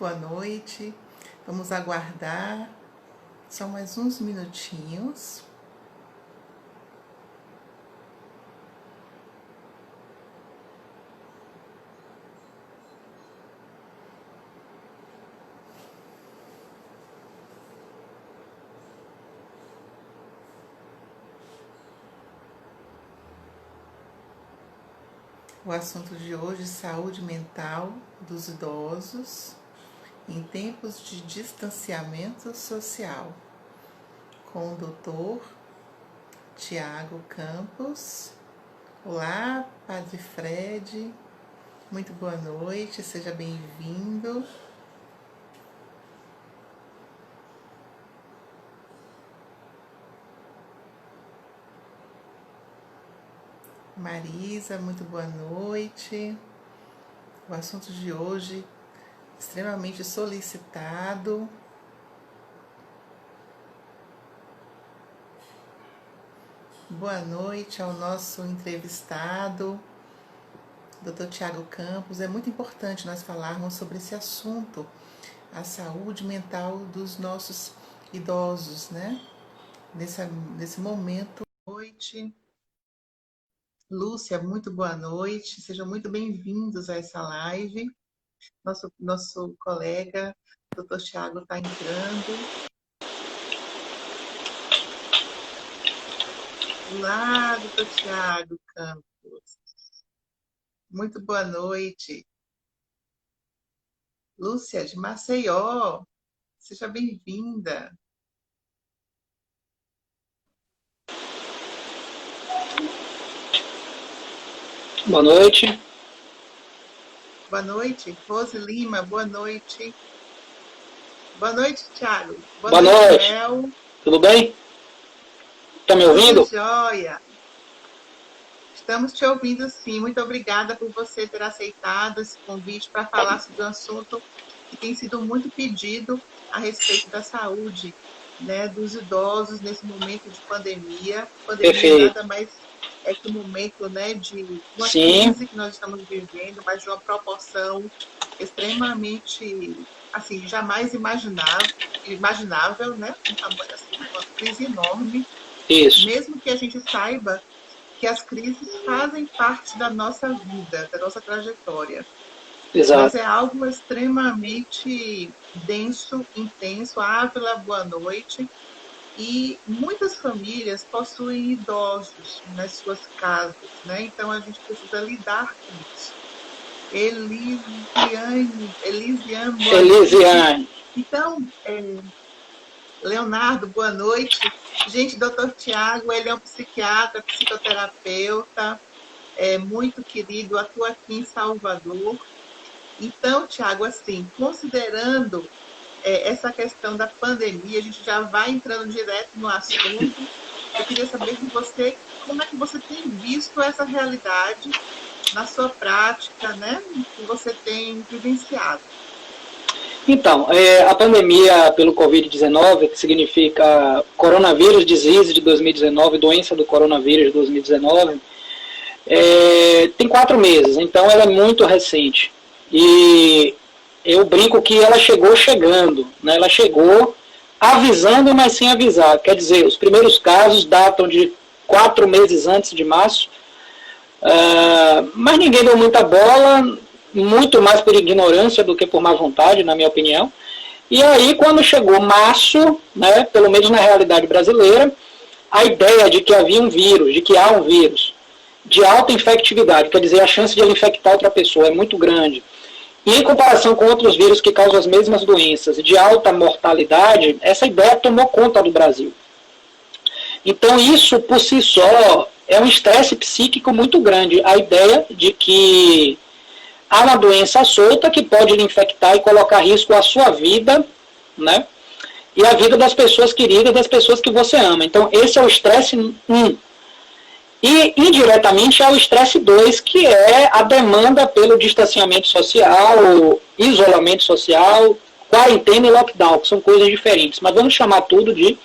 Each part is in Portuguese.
boa noite. Vamos aguardar só mais uns minutinhos. O assunto de hoje é saúde mental dos idosos em tempos de distanciamento social, com o Dr. Tiago Campos. Olá, Padre Fred, muito boa noite, seja bem-vindo. Marisa, muito boa noite. O assunto de hoje extremamente solicitado. Boa noite ao nosso entrevistado, Dr. Tiago Campos. É muito importante nós falarmos sobre esse assunto, a saúde mental dos nossos idosos, né? Nesse momento. Boa noite. Lúcia, muito boa noite. Sejam muito bem-vindos a essa live. Nosso colega, Dr. Tiago, está entrando. Olá, Dr. Tiago Campos. Muito boa noite. Lúcia, de Maceió. Seja bem-vinda. Boa noite. Boa noite. Rose Lima, boa noite. Boa noite, Tiago. Boa noite. Mel. Tudo bem? Está me ouvindo? Tudo jóia. Estamos te ouvindo, sim. Muito obrigada por você ter aceitado esse convite para falar sobre um assunto que tem sido muito pedido a respeito da saúde, né, dos idosos nesse momento de pandemia. Pandemia nada mais é que um momento, né, de uma crise que nós estamos vivendo, mas de uma proporção extremamente, assim, jamais imaginável, né? Uma crise enorme. Isso. Mesmo que a gente saiba que as crises fazem parte da nossa vida, da nossa trajetória. Exato. Mas é algo extremamente denso, intenso. Ávila, boa noite. E muitas famílias possuem idosos nas suas casas, né? Então a gente precisa lidar com isso. Elisiane. Então, Leonardo, boa noite. Gente, doutor Tiago, ele é um psiquiatra, psicoterapeuta, muito querido, atua aqui em Salvador. Então, Tiago, assim, considerando essa questão da pandemia, a gente já vai entrando direto no assunto. Eu queria saber de você, como é que você tem visto essa realidade na sua prática, né? Que você tem vivenciado. Então, a pandemia pelo Covid-19, que significa Coronavírus Disease de 2019, doença do coronavírus de 2019, tem 4 meses, então ela é muito recente. E eu brinco que ela chegou chegando, né? Ela chegou avisando, mas sem avisar. Quer dizer, os primeiros casos datam de 4 meses antes de março, mas ninguém deu muita bola, muito mais por ignorância do que por má vontade, na minha opinião. E aí, quando chegou março, né, pelo menos na realidade brasileira, a ideia de que havia um vírus, de que há um vírus de alta infectividade, quer dizer, a chance de ele infectar outra pessoa é muito grande, e em comparação com outros vírus que causam as mesmas doenças de alta mortalidade, essa ideia tomou conta do Brasil. Então isso por si só é um estresse psíquico muito grande, a ideia de que há uma doença solta que pode lhe infectar e colocar em risco a sua vida, né? E a vida das pessoas queridas, das pessoas que você ama. Então esse é o estresse 1. E, indiretamente, há o estresse 2, que é a demanda pelo distanciamento social, isolamento social, quarentena e lockdown, que são coisas diferentes. Mas vamos chamar tudo de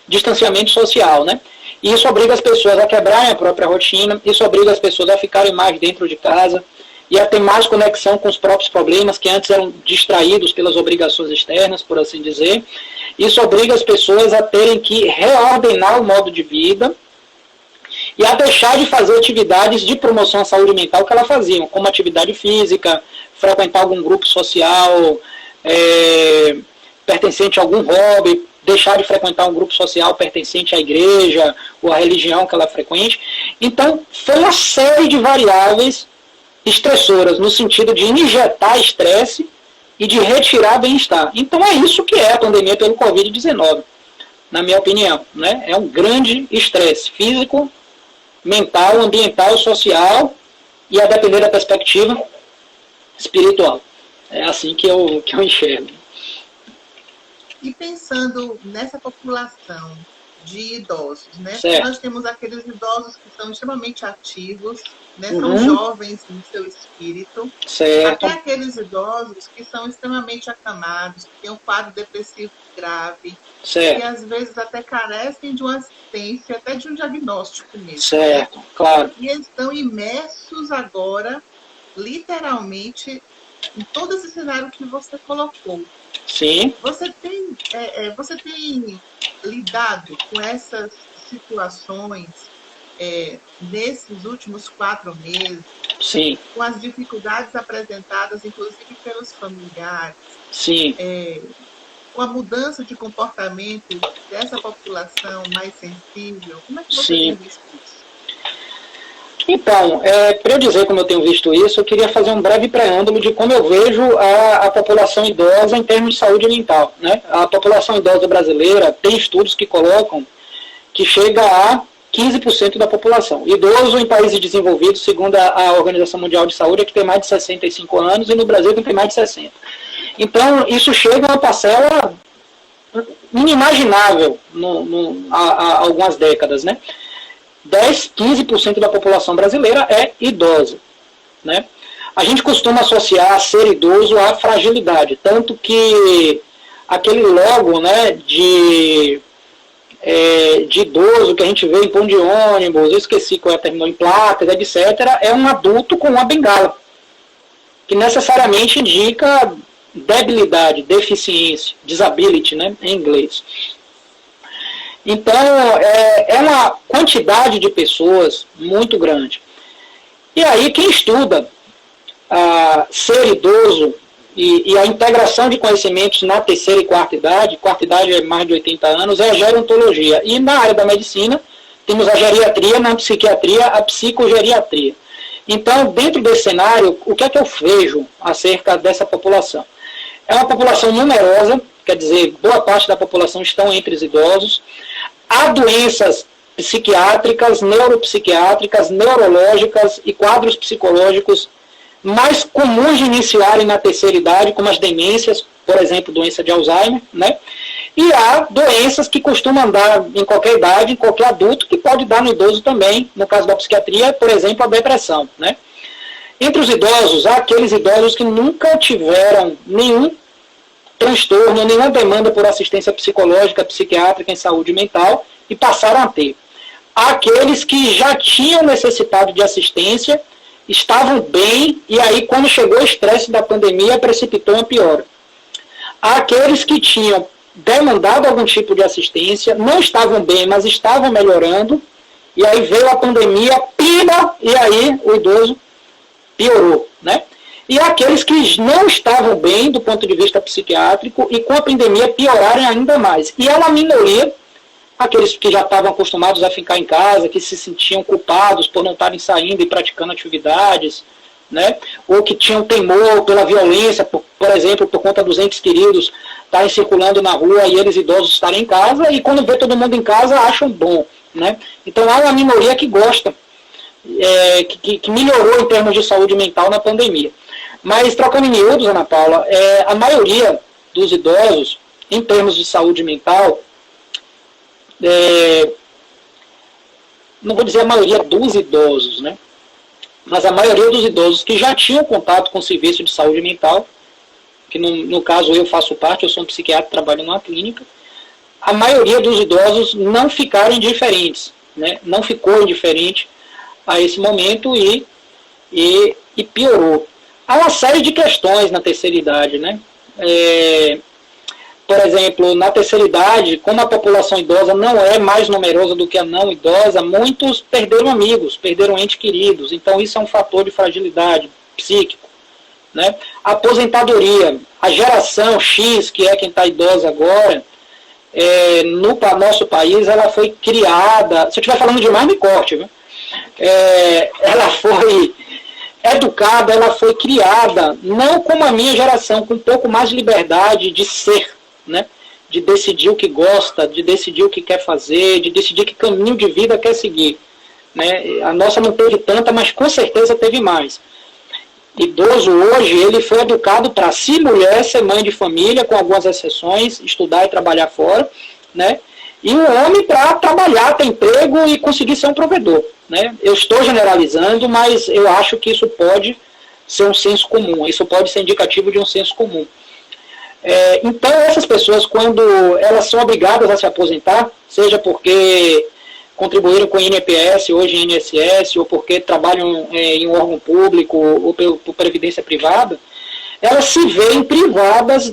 distanciamento social, né? E isso obriga as pessoas a quebrarem a própria rotina, isso obriga as pessoas a ficarem mais dentro de casa, e a ter mais conexão com os próprios problemas que antes eram distraídos pelas obrigações externas, por assim dizer. Isso obriga as pessoas a terem que reordenar o modo de vida e a deixar de fazer atividades de promoção à saúde mental que elas faziam, como atividade física, frequentar algum grupo social, pertencente a algum hobby, deixar de frequentar um grupo social pertencente à igreja ou à religião que ela frequente. Então, foi uma série de variáveis estressoras, no sentido de injetar estresse e de retirar bem-estar. Então, é isso que é a pandemia pelo Covid-19, na minha opinião. Né? É um grande estresse físico, mental, ambiental, social e, a depender da perspectiva, espiritual. É assim que eu enxergo. E pensando nessa população de idosos, né? Nós temos aqueles idosos que são extremamente ativos, né? São jovens no seu espírito. Certo. Até aqueles idosos que são extremamente acamados, que têm um quadro depressivo grave, certo, que às vezes até carecem de uma assistência, até de um diagnóstico mesmo. Certo, claro. E eles estão imersos agora, literalmente, em todo esse cenário que você colocou. Sim. Você tem lidado com essas situações nesses últimos 4 meses? Sim. Com as dificuldades apresentadas, inclusive pelos familiares? Sim. Com a mudança de comportamento dessa população mais sensível? Como é que você tem visto isso? Então, para eu dizer como eu tenho visto isso, eu queria fazer um breve preâmbulo de como eu vejo a população idosa em termos de saúde mental. Né? A população idosa brasileira tem estudos que colocam que chega a 15% da população. Idoso em países desenvolvidos, segundo a Organização Mundial de Saúde, é que tem mais de 65 anos, e no Brasil tem mais de 60. Então, isso chega a uma parcela inimaginável há algumas décadas, né? 10, 15% da população brasileira é idosa. Né? A gente costuma associar ser idoso à fragilidade, tanto que aquele logo, né, de idoso que a gente vê em pão de ônibus, eu esqueci qual é a termo, em placas, etc., é um adulto com uma bengala, que necessariamente indica debilidade, deficiência, disability, né, em inglês. Então, é uma quantidade de pessoas muito grande. E aí, quem estuda ser idoso e a integração de conhecimentos na terceira e quarta idade é mais de 80 anos, é a gerontologia. E na área da medicina, temos a geriatria, na psiquiatria, a psicogeriatria. Então, dentro desse cenário, o que é que eu vejo acerca dessa população? É uma população numerosa, quer dizer, boa parte da população estão entre os idosos. Há doenças psiquiátricas, neuropsiquiátricas, neurológicas e quadros psicológicos mais comuns de iniciarem na terceira idade, como as demências, por exemplo, doença de Alzheimer, né? E há doenças que costumam dar em qualquer idade, em qualquer adulto, que pode dar no idoso também, no caso da psiquiatria, por exemplo, a depressão, né? Entre os idosos, há aqueles idosos que nunca tiveram nenhum transtorno, nenhuma demanda por assistência psicológica, psiquiátrica em saúde mental e passaram a ter. Há aqueles que já tinham necessitado de assistência, estavam bem e aí quando chegou o estresse da pandemia precipitou uma piora. Há aqueles que tinham demandado algum tipo de assistência, não estavam bem, mas estavam melhorando e aí veio a pandemia, pima, e aí o idoso piorou, né? E aqueles que não estavam bem do ponto de vista psiquiátrico e com a pandemia piorarem ainda mais. E é uma minoria, aqueles que já estavam acostumados a ficar em casa, que se sentiam culpados por não estarem saindo e praticando atividades, né? Ou que tinham temor pela violência, por exemplo, por conta dos entes queridos estarem circulando na rua e eles idosos estarem em casa, e quando vê todo mundo em casa acham bom, né? Então há uma minoria que gosta, que melhorou em termos de saúde mental na pandemia. Mas, trocando em miúdos, Ana Paula, a maioria dos idosos, em termos de saúde mental, não vou dizer a maioria dos idosos, né? Mas a maioria dos idosos que já tinham contato com o serviço de saúde mental, que no caso eu faço parte, eu sou um psiquiatra, trabalho numa clínica, a maioria dos idosos não ficaram indiferentes, né? Não ficou indiferente a esse momento e e piorou. Há uma série de questões na terceira idade, né? Por exemplo, na terceira idade, como a população idosa não é mais numerosa do que a não idosa, muitos perderam amigos, perderam entes queridos. Então isso é um fator de fragilidade psíquico, né? A aposentadoria, a geração X, que é quem está idosa agora, no nosso país, ela foi criada, se eu estiver falando demais, me corte, viu? Ela foi educada, ela foi criada, não como a minha geração, com um pouco mais de liberdade de ser, né? De decidir o que gosta, de decidir o que quer fazer, de decidir que caminho de vida quer seguir, né? A nossa não teve tanta, mas com certeza teve mais. Idoso hoje, ele foi educado para, se mulher, ser mãe de família, com algumas exceções, estudar e trabalhar fora, né? E o homem para trabalhar, ter emprego e conseguir ser um provedor, né? Eu estou generalizando, mas eu acho que isso pode ser um senso comum, isso pode ser indicativo de um senso comum. Então, essas pessoas, quando elas são obrigadas a se aposentar, seja porque contribuíram com o INPS, hoje em INSS, ou porque trabalham em um órgão público, ou por previdência privada, elas se veem privadas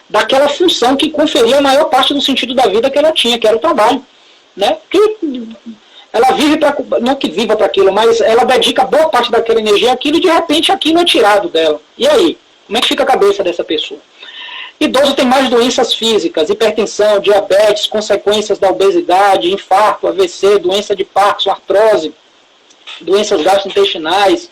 daquela função que conferia a maior parte do sentido da vida que ela tinha, que era o trabalho, né? Que ela vive para, não que viva para aquilo, mas ela dedica boa parte daquela energia àquilo e de repente aquilo é tirado dela. E aí? Como é que fica a cabeça dessa pessoa? Idoso tem mais doenças físicas, hipertensão, diabetes, consequências da obesidade, infarto, AVC, doença de Parkinson, artrose, doenças gastrointestinais,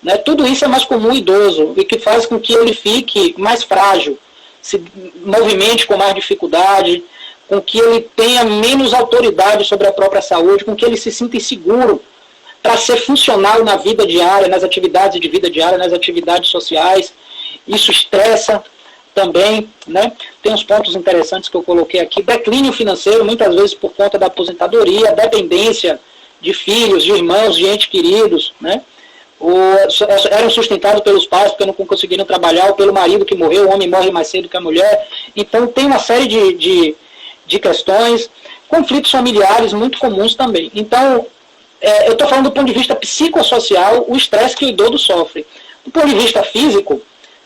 né? Tudo isso é mais comum no idoso e que faz com que ele fique mais frágil, se movimente com mais dificuldade, com que ele tenha menos autoridade sobre a própria saúde, com que ele se sinta inseguro para ser funcional na vida diária, nas atividades de vida diária, nas atividades sociais. Isso estressa também, né? Tem uns pontos interessantes que eu coloquei aqui. Declínio financeiro, muitas vezes por conta da aposentadoria, dependência de filhos, de irmãos, de entes queridos, né? Eram sustentados pelos pais porque não conseguiram trabalhar, ou pelo marido que morreu, o homem morre mais cedo que a mulher. Então tem uma série de questões, conflitos familiares muito comuns também. Então, eu estou falando do ponto de vista psicossocial, o estresse que o idoso sofre. Do ponto de vista físico,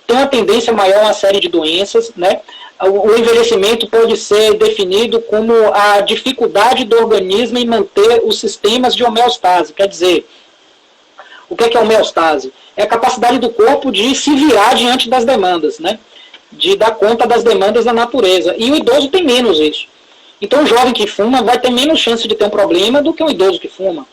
tem uma tendência maior a uma série de doenças, né? O envelhecimento pode ser definido como a dificuldade do organismo em manter os sistemas de homeostase. Quer dizer, o que é homeostase? É a capacidade do corpo de se virar diante das demandas, né? De dar conta das demandas da natureza. E o idoso tem menos isso. Então, um jovem que fuma vai ter menos chance de ter um problema do que um idoso que fuma.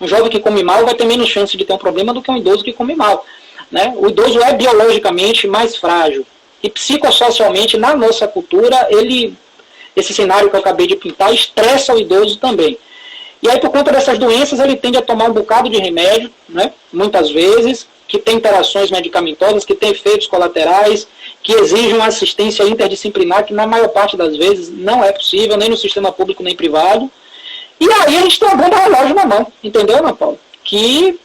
Um jovem que come mal vai ter menos chance de ter um problema do que um idoso que come mal. Né? O idoso é biologicamente mais frágil. E psicossocialmente, na nossa cultura, esse cenário que eu acabei de pintar estressa o idoso também. E aí, por conta dessas doenças, ele tende a tomar um bocado de remédio, né? Muitas vezes, que tem interações medicamentosas, que tem efeitos colaterais, que exigem uma assistência interdisciplinar, que na maior parte das vezes não é possível, nem no sistema público, nem privado. E aí a gente tem uma bomba relógio na mão, entendeu, Ana Paula? Que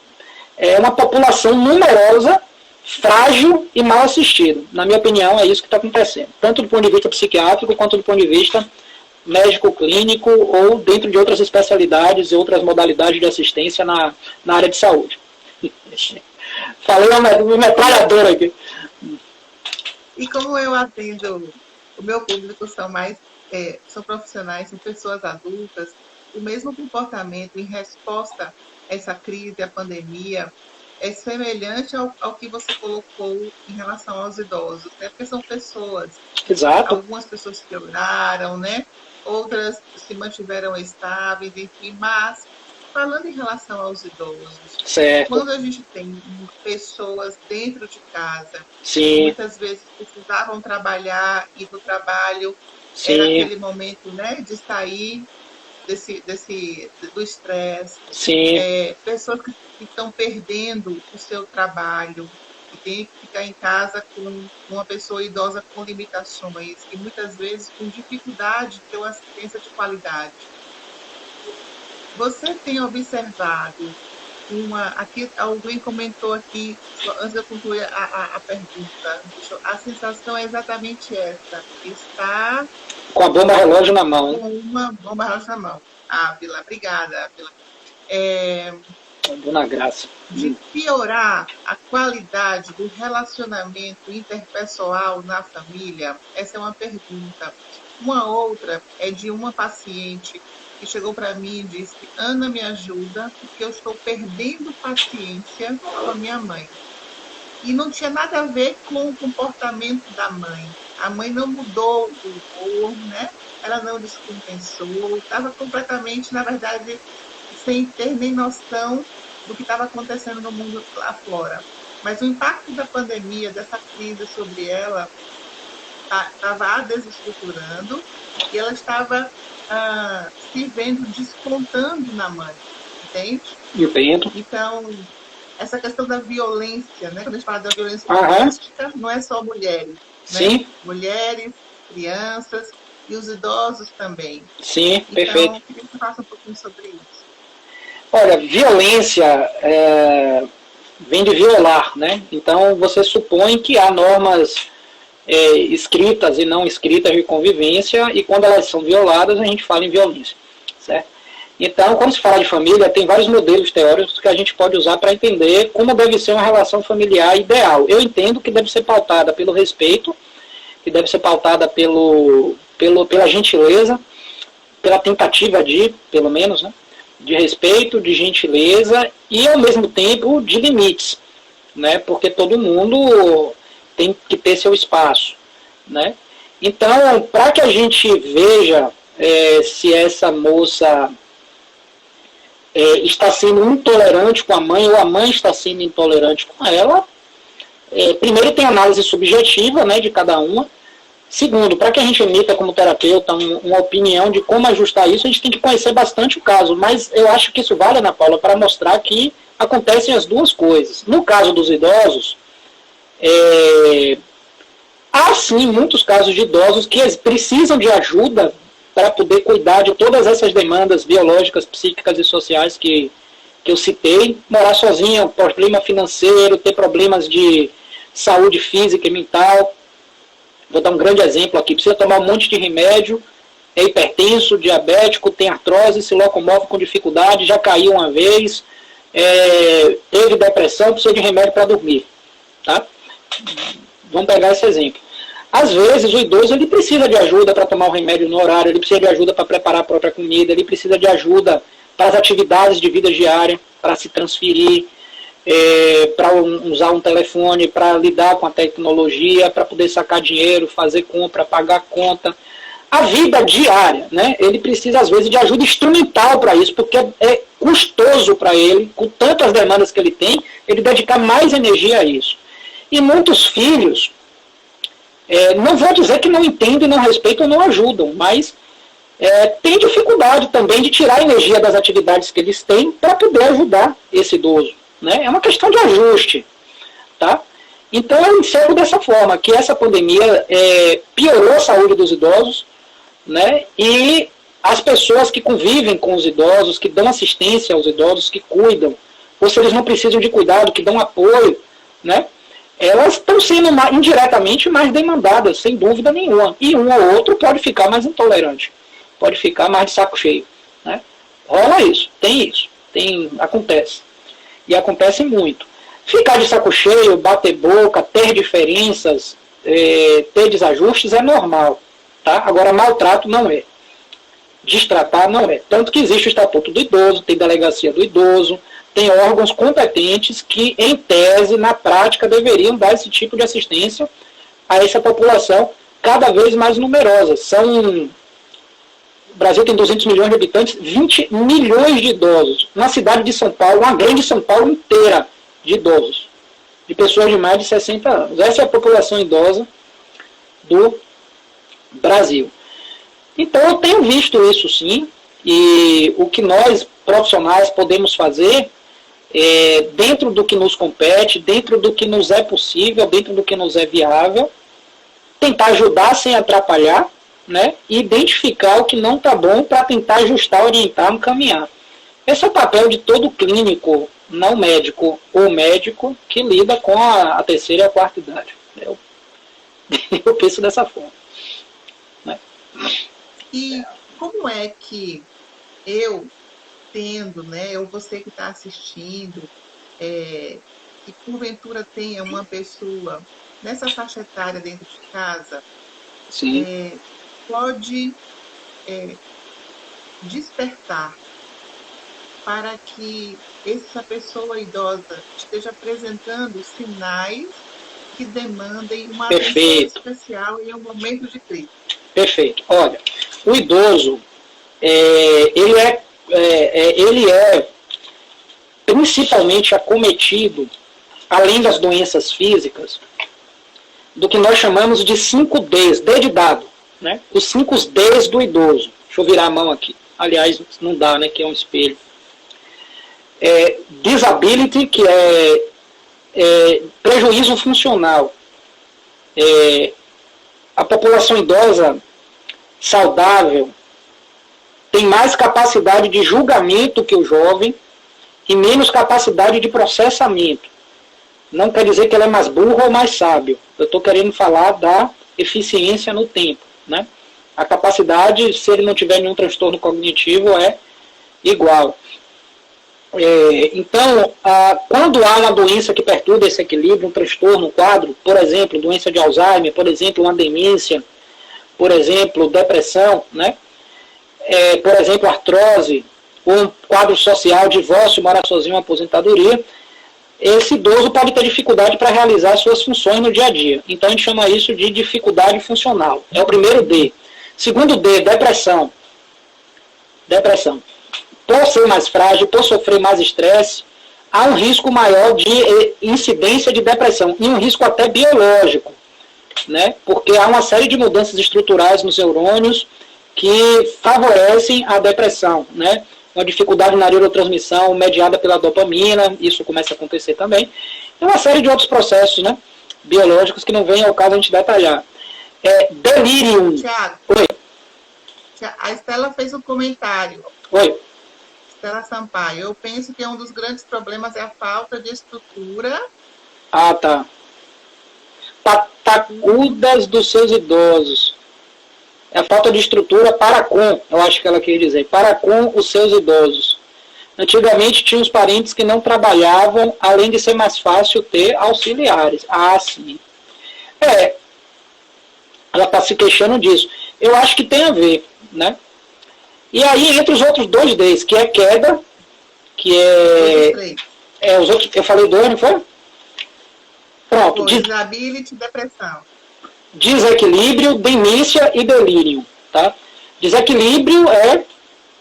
é uma população numerosa, frágil e mal assistida. Na minha opinião, é isso que está acontecendo. Tanto do ponto de vista psiquiátrico, quanto do ponto de vista médico-clínico, ou dentro de outras especialidades e outras modalidades de assistência na área de saúde. Falei uma metralhadora aqui. E como eu atendo, o meu público são profissionais, são pessoas adultas, o mesmo comportamento em resposta a essa crise, a pandemia, é semelhante ao que você colocou em relação aos idosos, né? Porque são pessoas. Exato. Algumas pessoas pioraram, né? Outras se mantiveram estáveis, enfim, mas falando em relação aos idosos, certo. Quando a gente tem pessoas dentro de casa, Sim. muitas vezes precisavam trabalhar e do trabalho Sim. era aquele momento, né, de sair do estresse. Sim. Pessoas que estão perdendo o seu trabalho, que tem que ficar em casa com uma pessoa idosa com limitações e muitas vezes com dificuldade de ter uma assistência de qualidade. Você tem observado aqui alguém comentou aqui, antes de eu concluir a pergunta, a sensação é exatamente essa, está com a bomba relógio na mão. Com uma bomba relógio na mão. Vila, obrigada, Vila. Dona Graça. De piorar a qualidade do relacionamento interpessoal na família? Essa é uma pergunta. Uma outra é de uma paciente que chegou para mim e disse: Ana, me ajuda, porque eu estou perdendo paciência com a minha mãe. E não tinha nada a ver com o comportamento da mãe. A mãe não mudou o humor, né? Ela não descompensou, estava completamente, na verdade, sem ter nem noção do que estava acontecendo no mundo lá fora. Mas o impacto da pandemia, dessa crise sobre ela, estava a desestruturando e ela estava se vendo descontando na mãe, entende? Entendo. Então, essa questão da violência, né? Quando a gente fala da violência doméstica, não é só mulheres, Sim. Né? Mulheres, crianças e os idosos também. Sim, então, perfeito. Eu queria que você falasse um pouquinho sobre isso. Olha, violência vem de violar, né? Então você supõe que há normas escritas e não escritas de convivência, e quando elas são violadas a gente fala em violência, certo? Então, quando se fala de família, tem vários modelos teóricos que a gente pode usar para entender como deve ser uma relação familiar ideal. Eu entendo que deve ser pautada pelo respeito, que deve ser pautada pela gentileza, pela tentativa de, pelo menos, né, de respeito, de gentileza e, ao mesmo tempo, de limites, né, porque todo mundo tem que ter seu espaço, né. Então, para que a gente veja se essa moça está sendo intolerante com a mãe ou a mãe está sendo intolerante com ela, primeiro tem análise subjetiva, né, de cada uma. Segundo, para que a gente emita como terapeuta uma opinião de como ajustar isso, a gente tem que conhecer bastante o caso, mas eu acho que isso vale, Ana Paula, para mostrar que acontecem as duas coisas. No caso dos idosos, há sim muitos casos de idosos que precisam de ajuda para poder cuidar de todas essas demandas biológicas, psíquicas e sociais que eu citei. Morar sozinho, problema financeiro, ter problemas de saúde física e mental. Vou dar um grande exemplo aqui. Precisa tomar um monte de remédio, é hipertenso, diabético, tem artrose, se locomove com dificuldade, já caiu uma vez, teve depressão, precisa de remédio para dormir. Tá? Vamos pegar esse exemplo. Às vezes o idoso ele precisa de ajuda para tomar o remédio no horário, ele precisa de ajuda para preparar a própria comida, ele precisa de ajuda para as atividades de vida diária, para se transferir, para usar um telefone, para lidar com a tecnologia, para poder sacar dinheiro, fazer compra, pagar conta. A vida diária, né? Ele precisa às vezes de ajuda instrumental para isso, porque é custoso para ele, com tantas demandas que ele tem, ele dedicar mais energia a isso. E muitos filhos, não vou dizer que não entendem, não respeitam, não ajudam, mas têm dificuldade também de tirar a energia das atividades que eles têm para poder ajudar esse idoso. Né? É uma questão de ajuste. Tá? Então eu enxergo dessa forma, que essa pandemia piorou a saúde dos idosos, né? E as pessoas que convivem com os idosos, que dão assistência aos idosos, que cuidam, ou se eles não precisam de cuidado, que dão apoio, né? Elas estão sendo indiretamente mais demandadas, sem dúvida nenhuma. E um ou outro pode ficar mais intolerante, pode ficar mais de saco cheio. Né? Rola isso, acontece. E acontece muito. Ficar de saco cheio, bater boca, ter diferenças, ter desajustes é normal. Tá? Agora, maltrato não é. Destratar não é. Tanto que existe o Estatuto do Idoso, tem delegacia do idoso, tem órgãos competentes que, em tese, na prática, deveriam dar esse tipo de assistência a essa população cada vez mais numerosa. O Brasil tem 200 milhões de habitantes, 20 milhões de idosos. Uma cidade de São Paulo, uma grande São Paulo inteira de idosos, de pessoas de mais de 60 anos. Essa é a população idosa do Brasil. Então, eu tenho visto isso sim, e o que nós, profissionais, podemos fazer, dentro do que nos compete, dentro do que nos é possível, dentro do que nos é viável, tentar ajudar sem atrapalhar, né, e identificar o que não está bom para tentar ajustar, orientar, encaminhar. Esse é o papel de todo clínico, não médico, ou médico que lida com a terceira e a quarta idade. Eu penso dessa forma. Né? E como é que eu tendo, né, ou você que está assistindo, que porventura tenha uma pessoa nessa faixa etária dentro de casa, Sim. Pode despertar para que essa pessoa idosa esteja apresentando sinais que demandem uma atenção especial em um momento de crise. Perfeito. Olha, o idoso, ele é principalmente acometido, além das doenças físicas, do que nós chamamos de 5 Ds, D de dado, né? Os 5 Ds do idoso. Deixa eu virar a mão aqui. Aliás, não dá, né? Que é um espelho. Disability, que é prejuízo funcional. A população idosa saudável tem mais capacidade de julgamento que o jovem e menos capacidade de processamento. Não quer dizer que ela é mais burra ou mais sábio. Eu estou querendo falar da eficiência no tempo, né? A capacidade, se ele não tiver nenhum transtorno cognitivo, é igual. Então, quando há uma doença que perturba esse equilíbrio, um transtorno, um quadro, por exemplo, doença de Alzheimer, por exemplo, uma demência, por exemplo, depressão, né? Por exemplo, artrose, um quadro social, divórcio, morar sozinho, aposentadoria, esse idoso pode ter dificuldade para realizar suas funções no dia a dia. Então, a gente chama isso de dificuldade funcional. É o primeiro D. Segundo D, depressão. Depressão. Por ser mais frágil, por sofrer mais estresse, há um risco maior de incidência de depressão, e um risco até biológico, né? Porque há uma série de mudanças estruturais nos neurônios que favorecem a depressão, né? Uma dificuldade na neurotransmissão mediada pela dopamina, isso começa a acontecer também, e uma série de outros processos, né, biológicos que não vem ao caso a gente detalhar. Delirium. Tiago, Oi. A Estela fez um comentário. Oi. Estela Sampaio, eu penso que um dos grandes problemas é a falta de estrutura. Ah, tá. Patacudas dos seus idosos. É a falta de estrutura para com, eu acho que ela quer dizer, para com os seus idosos. Antigamente tinha os parentes que não trabalhavam, além de ser mais fácil ter auxiliares. Ah, sim. Ela está se queixando disso. Eu acho que tem a ver, né? E aí, entre os outros 2 Ds, que é queda, que os outros, eu falei 2, não foi? Pronto. Disability, depressão. Desequilíbrio, demência e delírio. Tá? Desequilíbrio é,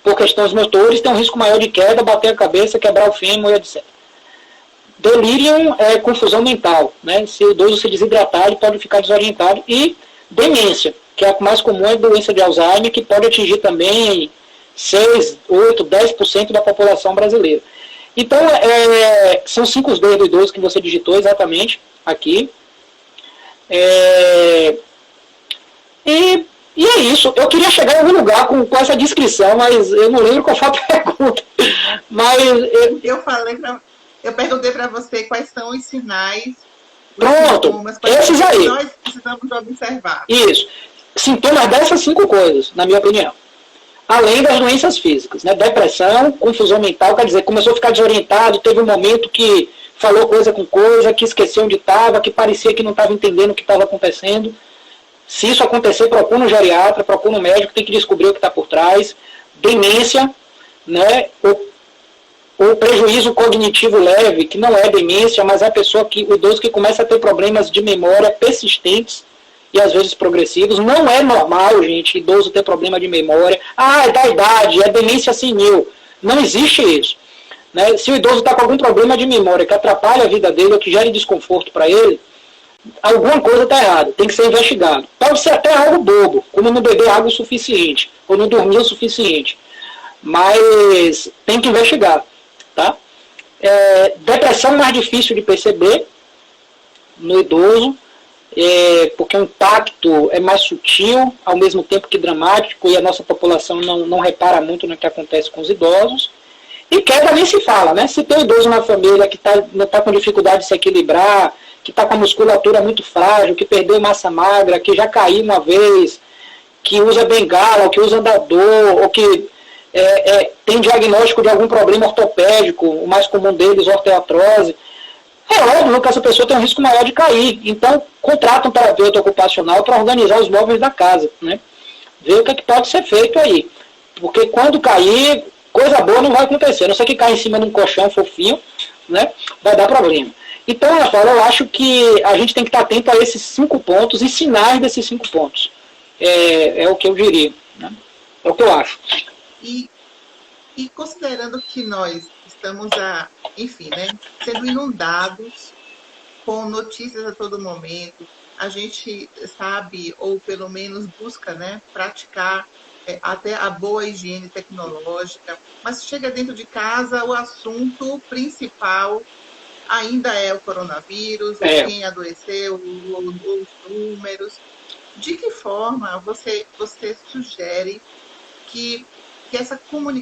por questões motores, tem um risco maior de queda, bater a cabeça, quebrar o fêmur e etc. Delírio é confusão mental. Né? Se o idoso se desidratar, ele pode ficar desorientado. E demência, que é a mais comum, é a doença de Alzheimer, que pode atingir também 6, 8, 10% da população brasileira. Então, são 5 Ds do idoso que você digitou exatamente aqui. E é isso. Eu queria chegar em algum lugar com essa descrição, mas eu não lembro qual foi a pergunta. Mas eu perguntei para você quais são os sinais. Pronto, esses aí. Nós precisamos observar. Isso. Sintomas dessas 5 coisas, na minha opinião. Além das doenças físicas, né? Depressão, confusão mental, quer dizer, começou a ficar desorientado, teve um momento que falou coisa com coisa, que esqueceu onde estava, que parecia que não estava entendendo o que estava acontecendo. Se isso acontecer, procura um geriatra, procura um médico, tem que descobrir o que está por trás. Demência, né? O prejuízo cognitivo leve, que não é demência, mas é o idoso que começa a ter problemas de memória persistentes e às vezes progressivos. Não é normal, gente, idoso ter problema de memória. É da idade, é demência senil. Não existe isso. Né? Se o idoso está com algum problema de memória que atrapalha a vida dele ou que gere desconforto para ele, alguma coisa está errada, tem que ser investigado. Pode ser até algo bobo, como não beber água o suficiente, ou não dormir o suficiente. Mas tem que investigar. Tá? Depressão mais difícil de perceber no idoso, porque o impacto é mais sutil, ao mesmo tempo que dramático, e a nossa população não repara muito no que acontece com os idosos. E queda nem se fala, né? Se tem um idoso na família que não está com dificuldade de se equilibrar, que está com a musculatura muito frágil, que perdeu massa magra, que já caiu uma vez, que usa bengala, ou que usa andador, ou que tem diagnóstico de algum problema ortopédico, o mais comum deles, osteoartrose, é óbvio que essa pessoa tem um risco maior de cair. Então, contrata um terapeuta ocupacional para organizar os móveis da casa, né? Ver o que pode ser feito aí. Porque quando cair, coisa boa não vai acontecer. A não ser que caia em cima de um colchão fofinho, né? Vai dar problema. Então, Rafael, eu acho que a gente tem que estar atento a esses 5 pontos e sinais desses 5 pontos. É o que eu diria, né? É o que eu acho. E considerando que nós estamos, enfim, né, sendo inundados com notícias a todo momento, a gente sabe, ou pelo menos busca, né, praticar até a boa higiene tecnológica, mas chega dentro de casa, o assunto principal ainda é o coronavírus, quem adoeceu, os números. De que forma você sugere que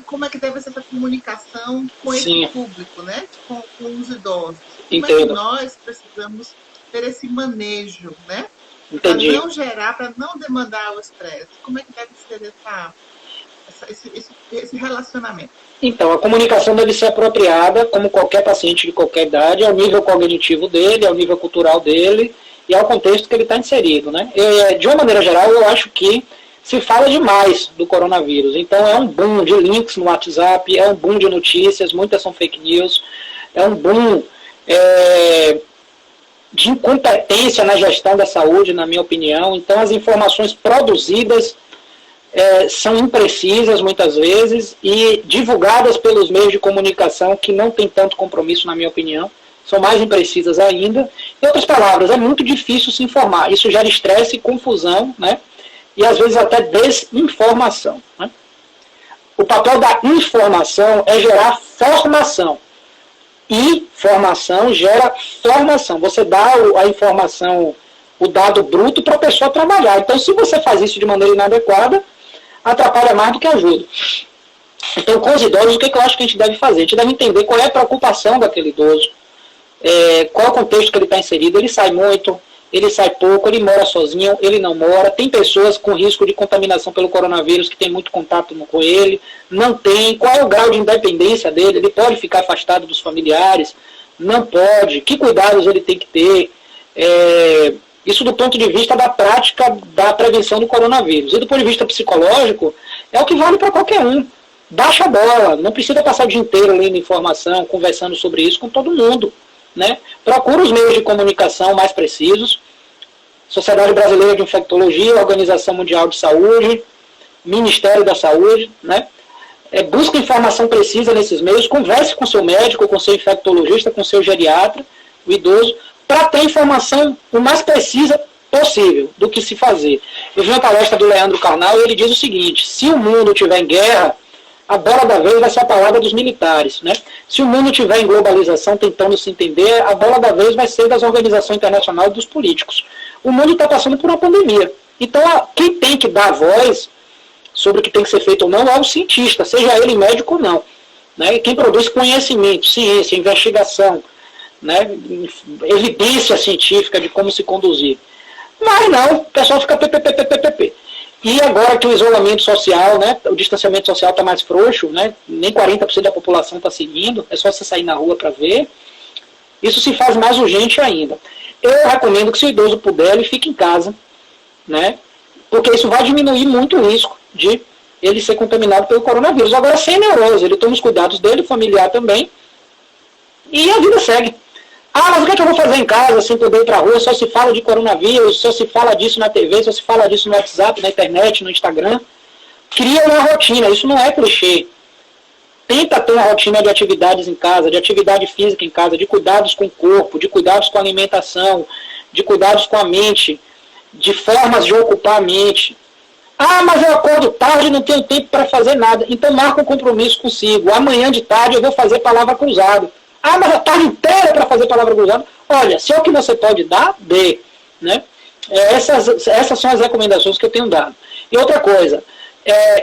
como é que deve ser essa comunicação com esse público, né? Com os idosos? Como é que nós precisamos ter esse manejo, né? Para não gerar, para não demandar o estresse. Como é que deve ser esse relacionamento? Então, a comunicação deve ser apropriada, como qualquer paciente de qualquer idade, ao nível cognitivo dele, ao nível cultural dele e ao contexto que ele está inserido, né? De uma maneira geral, eu acho que se fala demais do coronavírus. Então é um boom de links no WhatsApp, é um boom de notícias, muitas são fake news, é um boom de incompetência na gestão da saúde, na minha opinião. Então as informações produzidas são imprecisas muitas vezes e divulgadas pelos meios de comunicação que não têm tanto compromisso, na minha opinião, são mais imprecisas ainda. Em outras palavras, é muito difícil se informar. Isso gera estresse e confusão, né? E às vezes até desinformação, né? O papel da informação é gerar formação. E formação gera formação. Você dá a informação, o dado bruto para a pessoa trabalhar. Então, se você faz isso de maneira inadequada, atrapalha mais do que ajuda. Então, com os idosos, o que eu acho que a gente deve fazer? A gente deve entender qual é a preocupação daquele idoso, qual é o contexto que ele está inserido. Ele sai muito, ele sai pouco, ele mora sozinho, ele não mora. Tem pessoas com risco de contaminação pelo coronavírus que tem muito contato com ele, não tem. Qual é o grau de independência dele? Ele pode ficar afastado dos familiares? Não pode. Que cuidados ele tem que ter? Isso do ponto de vista da prática da prevenção do coronavírus. E do ponto de vista psicológico, é o que vale para qualquer um. Baixa a bola, não precisa passar o dia inteiro lendo informação, conversando sobre isso com todo mundo, né? Procura os meios de comunicação mais precisos, Sociedade Brasileira de Infectologia, Organização Mundial de Saúde, Ministério da Saúde, né? Busca informação precisa nesses meios, converse com seu médico, com seu infectologista, com seu geriatra, o idoso, para ter informação o mais precisa possível do que se fazer. Eu vi uma palestra do Leandro Carnal e ele diz o seguinte: se o mundo estiver em guerra, a bola da vez vai ser a palavra dos militares, né? Se o mundo estiver em globalização, tentando se entender, a bola da vez vai ser das organizações internacionais e dos políticos. O mundo está passando por uma pandemia. Então, quem tem que dar voz sobre o que tem que ser feito ou não é o cientista, seja ele médico ou não, né? Quem produz conhecimento, ciência, investigação, né? Evidência científica de como se conduzir. Mas não, o pessoal fica ppp. E agora que o isolamento social, né, o distanciamento social está mais frouxo, né, nem 40% da população está seguindo, é só você sair na rua para ver, isso se faz mais urgente ainda. Eu recomendo que, se o idoso puder, ele fique em casa, né, porque isso vai diminuir muito o risco de ele ser contaminado pelo coronavírus. Agora, sem neurose, ele toma os cuidados dele, familiar também, e a vida segue. Mas o que eu vou fazer em casa sem poder ir para a rua? Só se fala de coronavírus, só se fala disso na TV, só se fala disso no WhatsApp, na internet, no Instagram. Cria uma rotina, isso não é clichê. Tenta ter uma rotina de atividades em casa, de atividade física em casa, de cuidados com o corpo, de cuidados com a alimentação, de cuidados com a mente, de formas de ocupar a mente. Mas eu acordo tarde e não tenho tempo para fazer nada. Então marca um compromisso consigo. Amanhã de tarde eu vou fazer palavra cruzada. Mas a tarde inteira para fazer palavra cruzada. Olha, se é o que você pode dar, dê. Né? Essas são as recomendações que eu tenho dado. E outra coisa,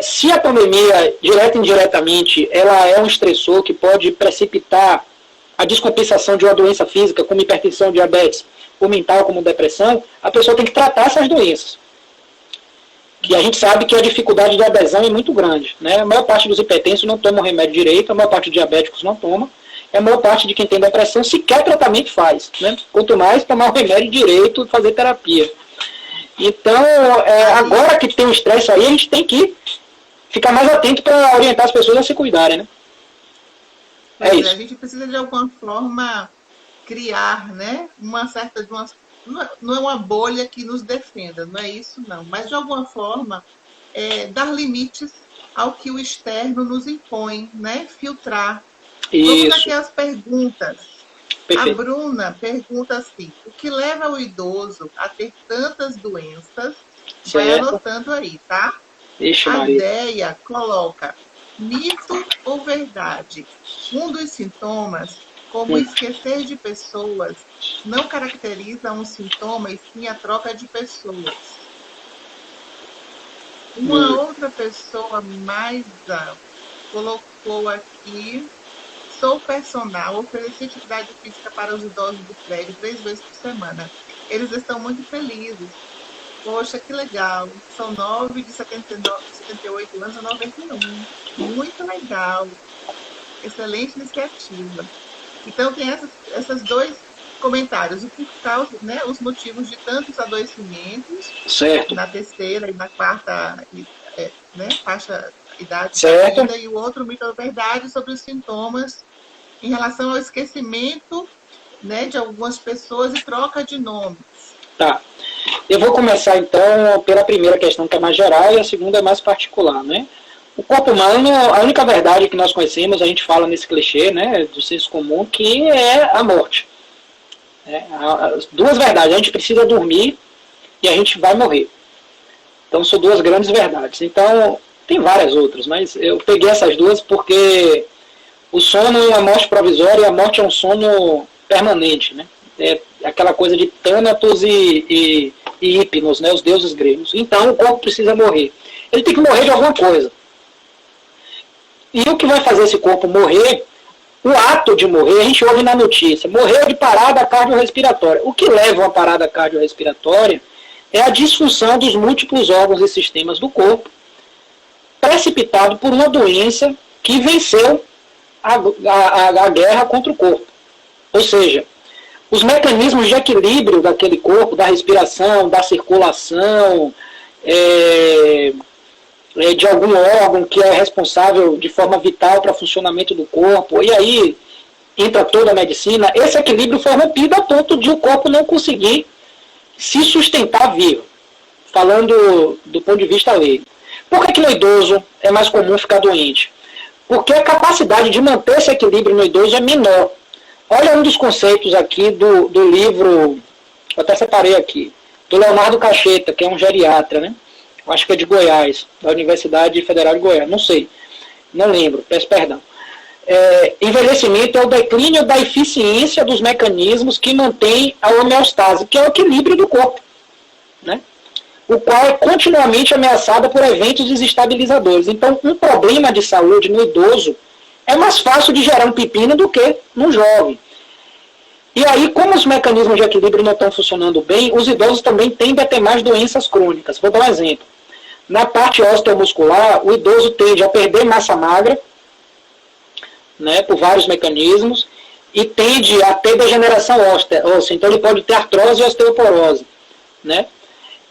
se a pandemia, direta e indiretamente, ela é um estressor que pode precipitar a descompensação de uma doença física, como hipertensão, diabetes, ou mental, como depressão, a pessoa tem que tratar essas doenças. E a gente sabe que a dificuldade de adesão é muito grande, né? A maior parte dos hipertensos não toma o remédio direito, a maior parte dos diabéticos não toma, e a maior parte de quem tem depressão sequer tratamento faz, né? Quanto mais tomar o remédio direito e fazer terapia. Então, agora que tem o estresse aí, a gente tem que ficar mais atento para orientar as pessoas a se cuidarem, né? Isso. A gente precisa, de alguma forma, criar, né, não é uma bolha que nos defenda, não é isso, não. Mas, de alguma forma, dar limites ao que o externo nos impõe, né? Filtrar. Vamos aqui às perguntas. Perfeito. A Bruna pergunta assim: o que leva o idoso a ter tantas doenças? Certo. Vai anotando aí, tá? Ixi, a ideia coloca: mito ou verdade? Um dos sintomas, como esquecer de pessoas, não caracteriza um sintoma e sim a troca de pessoas. Uma outra pessoa mais colocou aqui: sou personal, ofereci atividade física para os idosos do prédio 3 vezes por semana. Eles estão muito felizes. Poxa, que legal. São 9 de 78 anos a 91. Muito legal. Excelente iniciativa. Então, tem esses dois comentários. O por causa, né, os motivos de tantos adoecimentos. Certo. Na terceira e na quarta faixa idade. Certo. Da vida, e o outro mito ou verdade sobre os sintomas em relação ao esquecimento, né, de algumas pessoas e troca de nomes. Tá. Eu vou começar, então, pela primeira questão, que é mais geral, e a segunda é mais particular, né? O corpo humano, a única verdade que nós conhecemos, a gente fala nesse clichê, né, do senso comum, que é a morte. As duas verdades: a gente precisa dormir e a gente vai morrer. Então, são duas grandes verdades. Então, tem várias outras, mas eu peguei essas duas porque o sono é uma morte provisória e a morte é um sono permanente, né? É aquela coisa de Thanatos e Hipnos, né, os deuses gregos. Então, o corpo precisa morrer. Ele tem que morrer de alguma coisa. E o que vai fazer esse corpo morrer, o ato de morrer, a gente ouve na notícia: morreu de parada cardiorrespiratória. O que leva a uma parada cardiorrespiratória é a disfunção dos múltiplos órgãos e sistemas do corpo, precipitado por uma doença que venceu a guerra contra o corpo. Ou seja, os mecanismos de equilíbrio daquele corpo, da respiração, da circulação, de algum órgão que é responsável de forma vital para o funcionamento do corpo, e aí entra toda a medicina, esse equilíbrio foi rompido a ponto de o corpo não conseguir se sustentar vivo, falando do ponto de vista leigo. Por que no idoso é mais comum ficar doente? Porque a capacidade de manter esse equilíbrio no idoso é menor. Olha um dos conceitos aqui do livro, eu até separei aqui, do Leonardo Cacheta, que é um geriatra, né? Eu acho que é de Goiás, da Universidade Federal de Goiás, não sei, não lembro, peço perdão. Envelhecimento é o declínio da eficiência dos mecanismos que mantêm a homeostase, que é o equilíbrio do corpo, né? O qual é continuamente ameaçado por eventos desestabilizadores. Então, um problema de saúde no idoso é mais fácil de gerar um pepino do que no jovem. E aí, como os mecanismos de equilíbrio não estão funcionando bem, os idosos também tendem a ter mais doenças crônicas. Vou dar um exemplo. Na parte osteomuscular, o idoso tende a perder massa magra, né, por vários mecanismos, e tende a ter degeneração óssea. Então, ele pode ter artrose e osteoporose, né?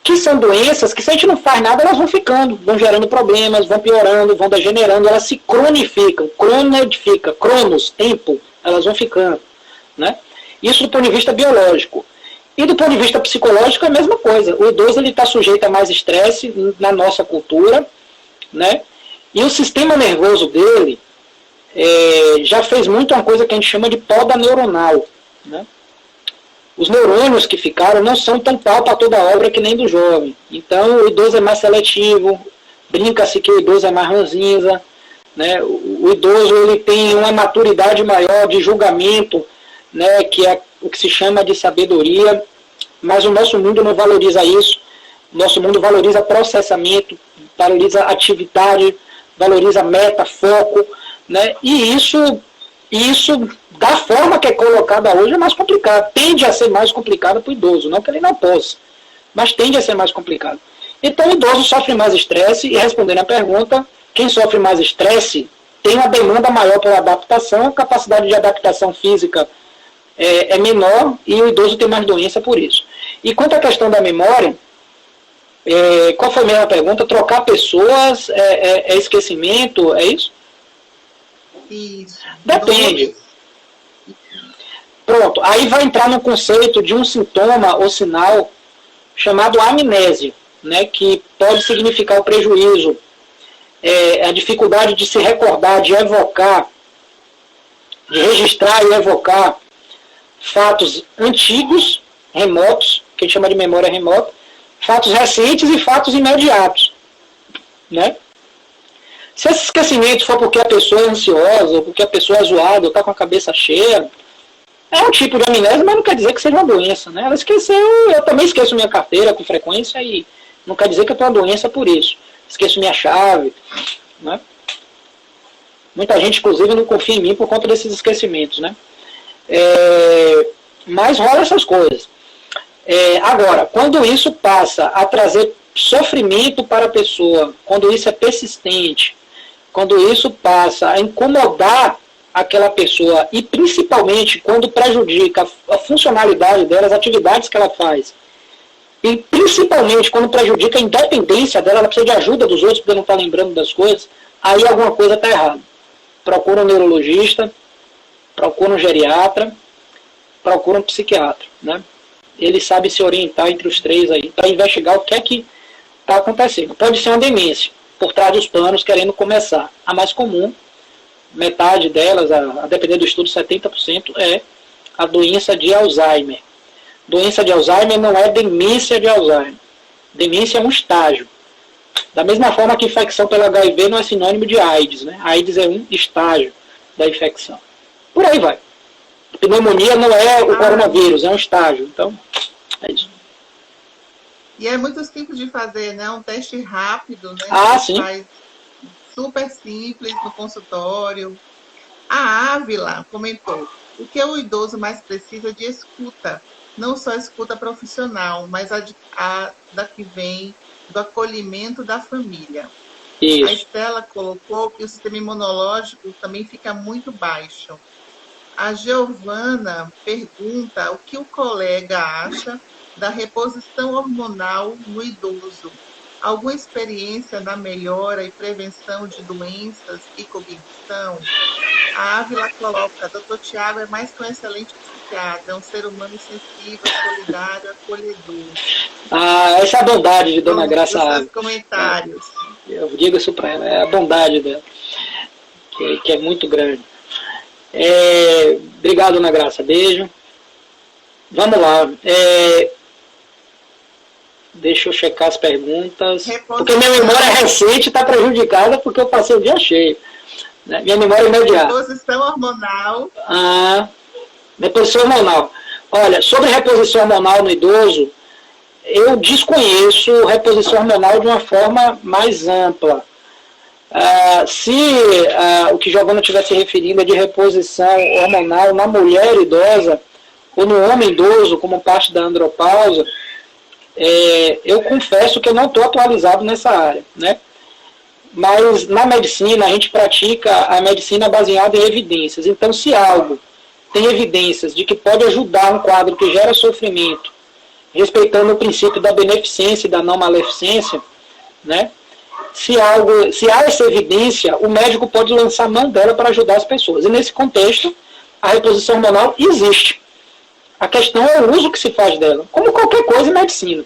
Que são doenças que, se a gente não faz nada, elas vão ficando, vão gerando problemas, vão piorando, vão degenerando, elas se cronificam, cronodifica, cronos, tempo, elas vão ficando, né? Isso do ponto de vista biológico. E do ponto de vista psicológico é a mesma coisa. O idoso está sujeito a mais estresse na nossa cultura, né? E o sistema nervoso dele já fez muito uma coisa que a gente chama de poda neuronal, né? Os neurônios que ficaram não são tão pau para toda a obra que nem do jovem. Então, o idoso é mais seletivo, brinca-se que o idoso é mais ranzinza, né? O idoso ele tem uma maturidade maior de julgamento, né? Que é o que se chama de sabedoria, mas o nosso mundo não valoriza isso. O nosso mundo valoriza processamento, valoriza atividade, valoriza meta, foco, né? E isso, da forma que é colocada hoje, é mais complicado. Tende a ser mais complicado para o idoso. Não que ele não possa, mas tende a ser mais complicado. Então, o idoso sofre mais estresse, e respondendo à pergunta, quem sofre mais estresse tem uma demanda maior pela adaptação, a capacidade de adaptação física é menor, e o idoso tem mais doença por isso. E quanto à questão da memória, qual foi a minha pergunta? Trocar pessoas é esquecimento, é isso? Isso. Depende. Pronto, aí vai entrar no conceito de um sintoma ou sinal chamado amnésia, né, que pode significar o prejuízo, a dificuldade de se recordar, de evocar, de registrar e evocar fatos antigos, remotos, que a gente chama de memória remota, fatos recentes e fatos imediatos, né? Se esse esquecimento for porque a pessoa é ansiosa, ou porque a pessoa é zoada, ou está com a cabeça cheia, é um tipo de amnésia, mas não quer dizer que seja uma doença, né? Ela esqueceu, eu também esqueço minha carteira com frequência e não quer dizer que eu tenho uma doença por isso. Esqueço minha chave, né? Muita gente, inclusive, não confia em mim por conta desses esquecimentos, né? Mas rola essas coisas. Agora, quando isso passa a trazer sofrimento para a pessoa, quando isso é persistente, quando isso passa a incomodar aquela pessoa, e principalmente quando prejudica a funcionalidade dela, as atividades que ela faz, e principalmente quando prejudica a independência dela, ela precisa de ajuda dos outros porque não está lembrando das coisas, aí alguma coisa está errada. Procura um neurologista, procura um geriatra, procura um psiquiatra, né? Ele sabe se orientar entre os três aí, para investigar o que é que está acontecendo. Pode ser uma demência, por trás dos planos, querendo começar. A mais comum, metade delas, a depender do estudo, 70%, é a doença de Alzheimer. Doença de Alzheimer não é demência de Alzheimer. Demência é um estágio. Da mesma forma que infecção pelo HIV não é sinônimo de AIDS, né? AIDS é um estágio da infecção. Por aí vai. Pneumonia não é o coronavírus, é um estágio. Então, é isso. E é muito simples de fazer, né? Um teste rápido, né? Sim. Faz super simples no consultório. A Ávila comentou: o que o idoso mais precisa de escuta, não só escuta profissional, mas a da que vem do acolhimento da família. Isso. A Estela colocou que o sistema imunológico também fica muito baixo. A Giovana pergunta o que o colega acha da reposição hormonal no idoso. Alguma experiência na melhora e prevenção de doenças e cognição? A Ávila coloca: Dr. Tiago é mais que um excelente psiquiatra, é um ser humano sensível, solidário, acolhedor. Essa é a bondade de Dona Graça Ávila. Comentários. Eu digo isso para ela, é a bondade dela, que é muito grande. Obrigado, Dona Graça, beijo. Vamos lá. Deixa eu checar as perguntas. Porque minha memória recente está prejudicada porque eu passei o dia cheio. Né? Minha memória é imediata. Reposição hormonal. Reposição hormonal. Olha, sobre reposição hormonal no idoso, eu desconheço reposição hormonal de uma forma mais ampla. Se o que Giovana estiver se referindo é de reposição hormonal na mulher idosa ou no homem idoso como parte da andropausa, eu confesso que eu não estou atualizado nessa área, né? Mas na medicina a gente pratica a medicina baseada em evidências. Então, se algo tem evidências de que pode ajudar um quadro que gera sofrimento, respeitando o princípio da beneficência e da não maleficência, né? Se há essa evidência, o médico pode lançar mão dela para ajudar as pessoas. E nesse contexto, a reposição hormonal existe. A questão é o uso que se faz dela. Como qualquer coisa em medicina.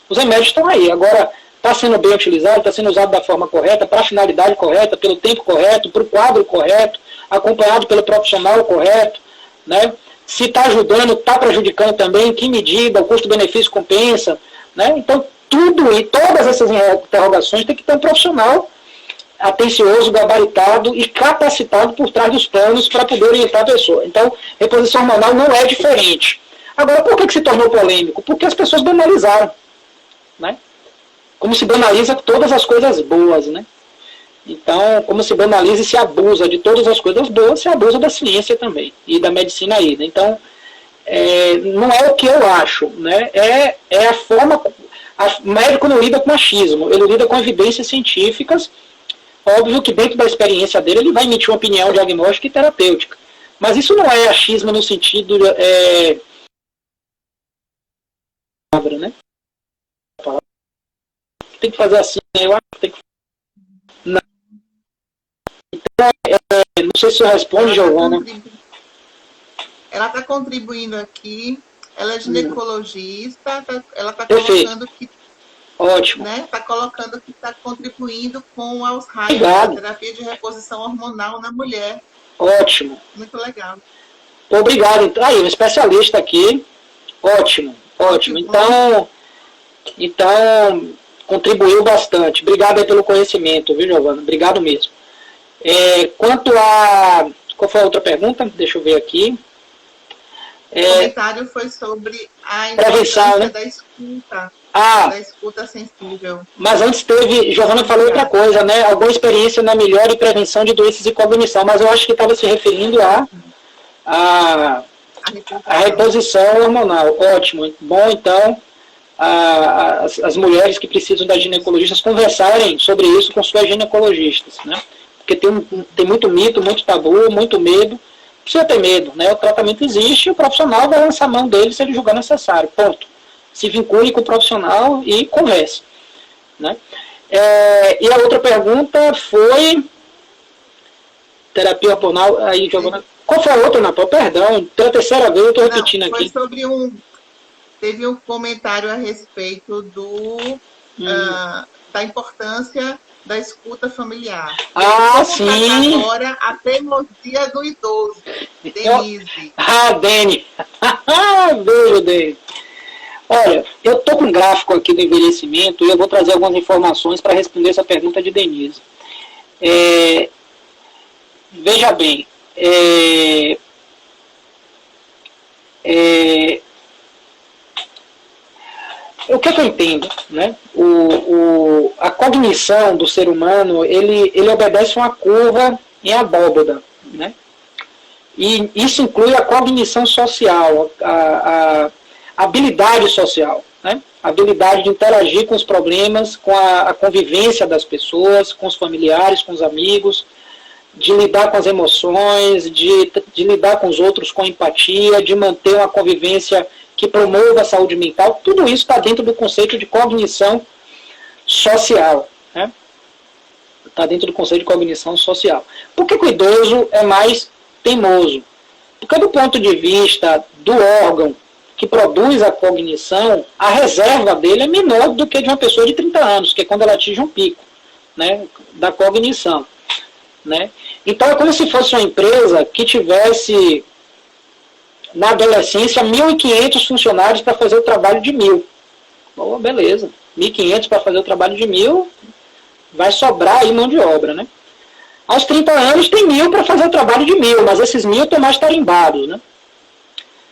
Os remédios estão aí. Agora, está sendo bem utilizado, está sendo usado da forma correta, para a finalidade correta, pelo tempo correto, para o quadro correto, acompanhado pelo profissional correto, né? Se está ajudando, está prejudicando também, em que medida, o custo-benefício compensa, né? Então, tudo e todas essas interrogações tem que ter um profissional atencioso, gabaritado e capacitado por trás dos planos para poder orientar a pessoa. Então, reposição hormonal não é diferente. Agora, por que se tornou polêmico? Porque as pessoas banalizaram, né? Como se banaliza todas as coisas boas, né? Então, como se banaliza e se abusa de todas as coisas boas, se abusa da ciência também, e da medicina aí, né? Então, não é o que eu acho, né? É a forma... O médico não lida com achismo, ele lida com evidências científicas. Óbvio que dentro da experiência dele ele vai emitir uma opinião diagnóstica e terapêutica. Mas isso não é achismo no sentido né? Tem que fazer assim, eu acho que tem que. Não, então, não sei se eu respondo, Giovana. Ela está contribuindo aqui, ela é ginecologista, ela está colocando que. Ótimo. Né, está colocando que está contribuindo com o Alzheimer, a terapia de reposição hormonal na mulher. Ótimo. Muito legal. Obrigado. Então, aí, um especialista aqui. Ótimo, ótimo. Então, contribuiu bastante. Obrigado aí pelo conhecimento, viu, Giovana? Obrigado mesmo. Quanto a... Qual foi a outra pergunta? Deixa eu ver aqui. O comentário foi sobre a prevenção, né? Da escuta. Da escuta sensível. Mas antes teve, Giovana falou outra coisa, né? Alguma experiência na melhora e prevenção de doenças de cognição, mas eu acho que estava se referindo a reposição hormonal. Ótimo. Bom, então, as mulheres que precisam das ginecologistas conversarem sobre isso com suas ginecologistas, né? Porque tem muito mito, muito tabu, muito medo. Não precisa ter medo, né? O tratamento existe e o profissional vai lançar a mão dele se ele julgar necessário. Ponto. Se vincule com o profissional e converse, né? E a outra pergunta foi terapia hormonal. Aí, Giovana, qual foi a outra, Napó? Perdão, pela terceira vez eu estou repetindo aqui. Foi sobre teve um comentário a respeito da importância da escuta familiar. Sim. Agora a teimosia do idoso. Denise. Deni. Beijo, Deni. Olha, eu estou com um gráfico aqui do envelhecimento e eu vou trazer algumas informações para responder essa pergunta de Denise. Veja bem, o que eu entendo, né? A cognição do ser humano, ele obedece uma curva em abóboda, né? E isso inclui a cognição social, a habilidade social, né? A habilidade de interagir com os problemas, com a convivência das pessoas, com os familiares, com os amigos, de lidar com as emoções, de lidar com os outros com empatia, de manter uma convivência que promova a saúde mental. Tudo isso está dentro do conceito de cognição social, né? Está dentro do conceito de cognição social. Por que o idoso é mais teimoso? Porque do ponto de vista do órgão que produz a cognição, a reserva dele é menor do que de uma pessoa de 30 anos, que é quando ela atinge um pico, né, da cognição, né? Então é como se fosse uma empresa que tivesse na adolescência 1.500 funcionários para fazer o trabalho de 1.000. Oh, beleza, 1.500 para fazer o trabalho de 1.000, vai sobrar aí mão de obra, né? Aos 30 anos tem 1.000 para fazer o trabalho de 1.000, mas esses 1.000 estão mais tarimbados, né?